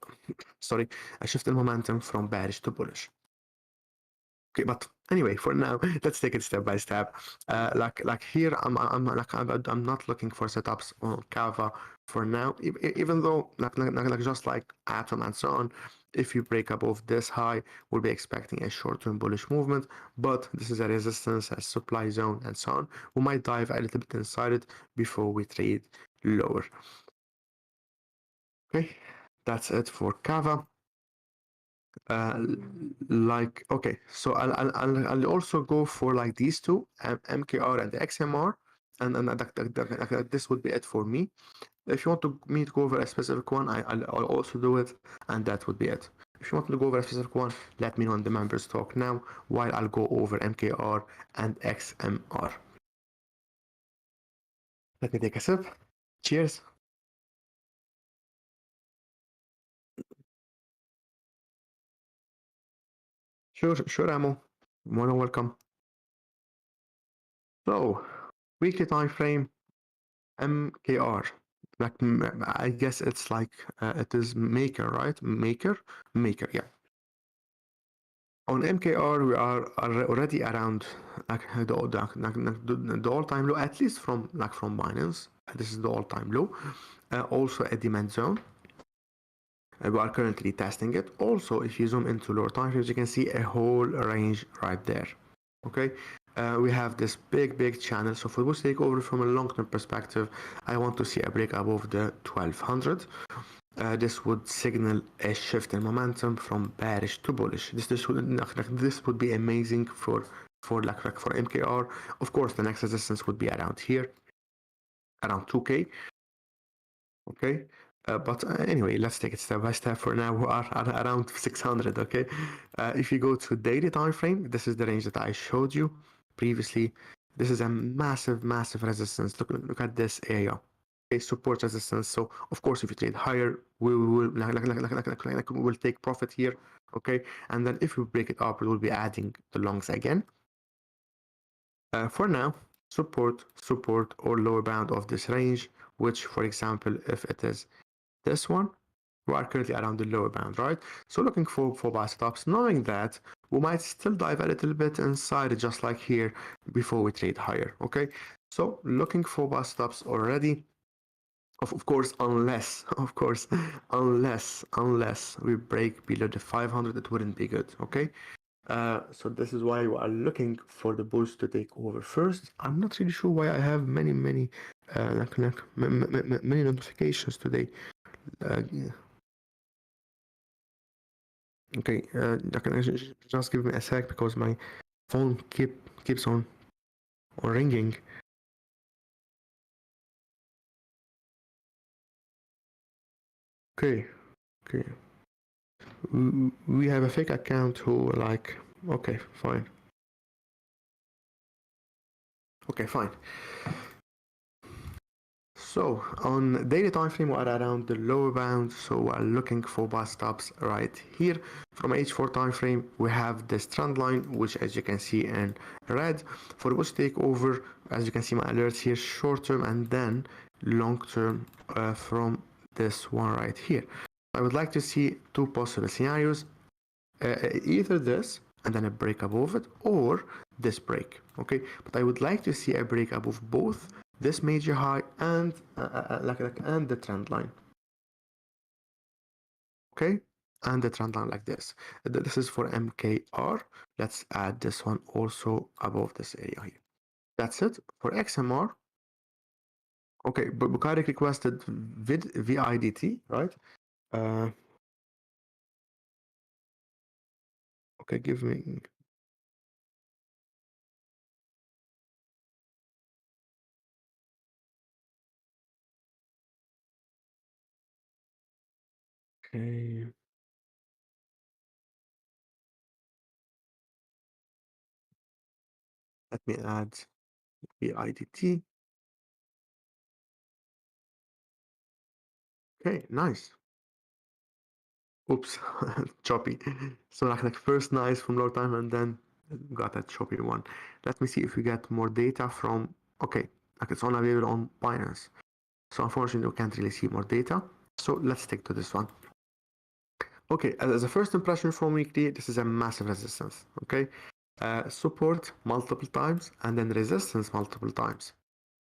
a shift in momentum from bearish to bullish. Okay, but anyway, for now, let's take it step by step. Like here, I'm not looking for setups on Kava for now. Even though just like Atom and so on, if you break above this high, we'll be expecting a short-term bullish movement. But this is a resistance, a supply zone, and so on. We might dive a little bit inside it before we trade lower. Okay, that's it for Kava. Okay, so I'll also go for like these two, MKR and the XMR, and this would be it for me. If you want me to go over a specific one, I'll also do it, and that would be it. If you want me to go over a specific one, let me know in the members talk now, while I'll go over MKR and XMR. Let me take a sip. Cheers. Sure, Amo. More than welcome. So, weekly time frame, MKR. Like, I guess it's like it is maker, right? Maker, yeah. On MKR, we are already around like the all-time low, at least from Binance. This is the all-time low. Also a demand zone. We are currently testing it. Also, if you zoom into lower time frames, you can see a whole range right there. Okay, we have this big channel. So for bullish takeover from a long-term perspective, I want to see a break above the 1200. This would signal a shift in momentum from bearish to bullish. This would be amazing for MKR. Of course, the next resistance would be around here, around 2K. Okay, but anyway, let's take it step by step. For now, we are at around 600. Okay, if you go to daily time frame, this is the range that I showed you previously. This is a massive resistance. Look at this area. Okay, support resistance. So of course, if you trade higher, we will we will take profit here. Okay, and then if we break it up, we will be adding the longs again. For now, support or lower bound of this range, which, for example, if it is this one, we are currently around the lower bound, right? So looking for buy stops, knowing that we might still dive a little bit inside, just like here, before we trade higher. Okay, so looking for buy stops already. Of course, unless we break below the 500, it wouldn't be good. Okay, so this is why we are looking for the bulls to take over first. I'm not really sure why I have many notifications today. Okay, just give me a sec because my phone keeps on ringing. Okay. We have a fake account who like, okay, fine. Okay, fine. So on daily time frame, we're around the lower bound, so we're looking for buy stops right here. From H4 time frame, we have this trend line, which as you can see in red. For the bullish takeover, as you can see my alerts here, short term and then long term from this one right here. I would like to see two possible scenarios, either this and then a break above it, or this break. Okay, but I would like to see a break above both this major high and and the trend line. Okay, and the trend line like this. This is for MKR. Let's add this one also above this area here. That's it for XMR. Okay, but Bukhari requested VIDT, right? Okay, give me. Okay. Let me add VIDT. Okay, nice. Oops, choppy. So like first nice from low time and then got that choppy one. Let me see if we get more data from, okay, like it's only available on Binance. So unfortunately we can't really see more data. So let's stick to this one. Okay, as a first impression from weekly, this is a massive resistance, okay? Support multiple times and then resistance multiple times.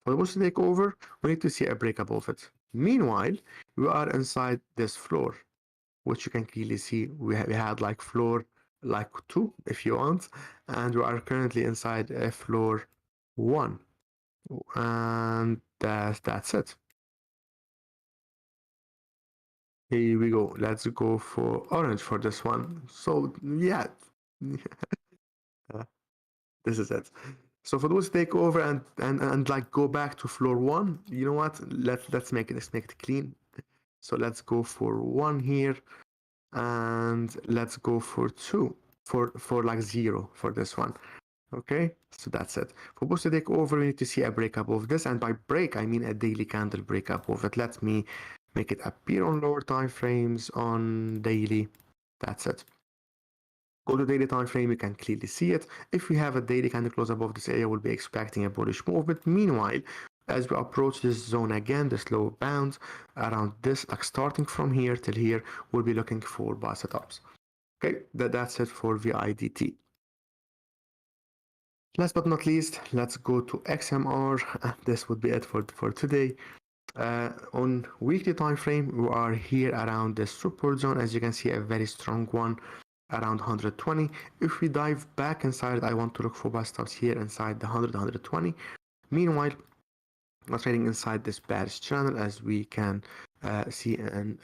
For the bullish takeover, we need to see a break above it. Meanwhile, we are inside this floor, which you can clearly see we had like floor like 2 if you want, and we are currently inside a floor 1, and that's it. Here we go. Let's go for orange for this one. So yeah, this is it. So for those take over and like go back to floor 1, you know what? Let's make it clean. So let's go for 1 here, and let's go for 2 for like 0 for this one. Okay, so that's it. For bullish take over, we need to see a break above this, and by break I mean a daily candle break above it. Let me make it appear on lower time frames on daily. That's it. Go to daily time frame, you can clearly see it. If we have a daily candle close above this area, we'll be expecting a bullish movement. Meanwhile, as we approach this zone again, this lower bound around this, like starting from here till here, we'll be looking for buy setups. Okay, that's it for VIDT. Last but not least, let's go to XMR. This would be it for today. On weekly time frame, we are here around the support zone. As you can see, a very strong one around 120. If we dive back inside, I want to look for buy stops here inside the 100, 120. Meanwhile, we're trading inside this bearish channel, as we can see in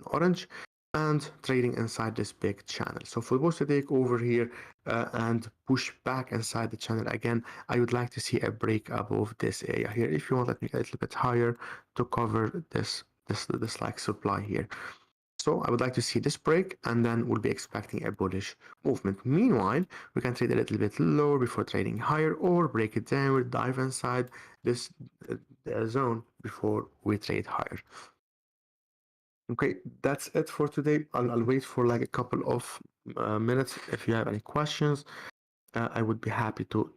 orange, and trading inside this big channel. So for those to take over here and push back inside the channel again, I would like to see a break above this area here. If you want, let me get a little bit higher to cover this like supply here. So I would like to see this break, and then we'll be expecting a bullish movement. Meanwhile, we can trade a little bit lower before trading higher, or break it down, dive inside this zone before we trade higher. Okay, that's it for today. I'll wait for like a couple of minutes. If you have any questions, I would be happy to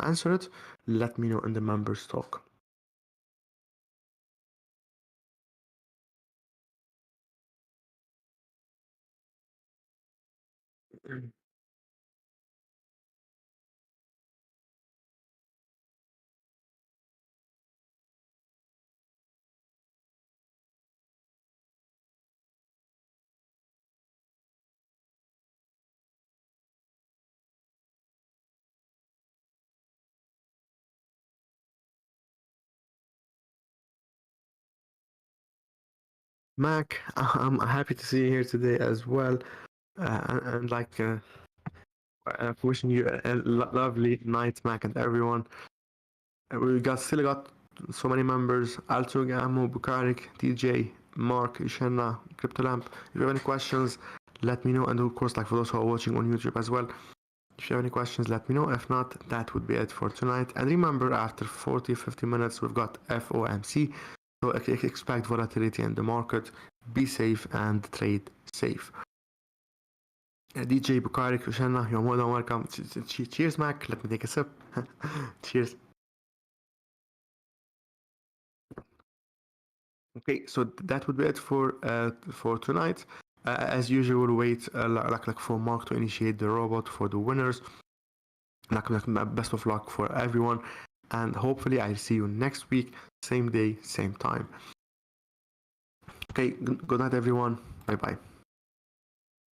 answer it. Let me know in the members talk. Mac, I'm happy to see you here today as well, and like wishing you a lovely night, Mac, and everyone. We still got so many members: Alto, Gamo, Bukarik, DJ, Mark, Ishenna, CryptoLamp. If you have any questions, let me know, and of course, like for those who are watching on YouTube as well, if you have any questions, let me know. If not, that would be it for tonight. And remember, after 40-50 minutes, we've got FOMC. So expect volatility in the market. Be safe and trade safe. DJ Bukhari, Kushanna, you're more than welcome. Cheers, Mac. Let me take a sip. Cheers. Okay, so that would be it for tonight. As usual, wait like for Mark to initiate the robot for the winners. Like best of luck for everyone, and hopefully I'll see you next week, same day, same time. Okay, good night everyone. Bye bye.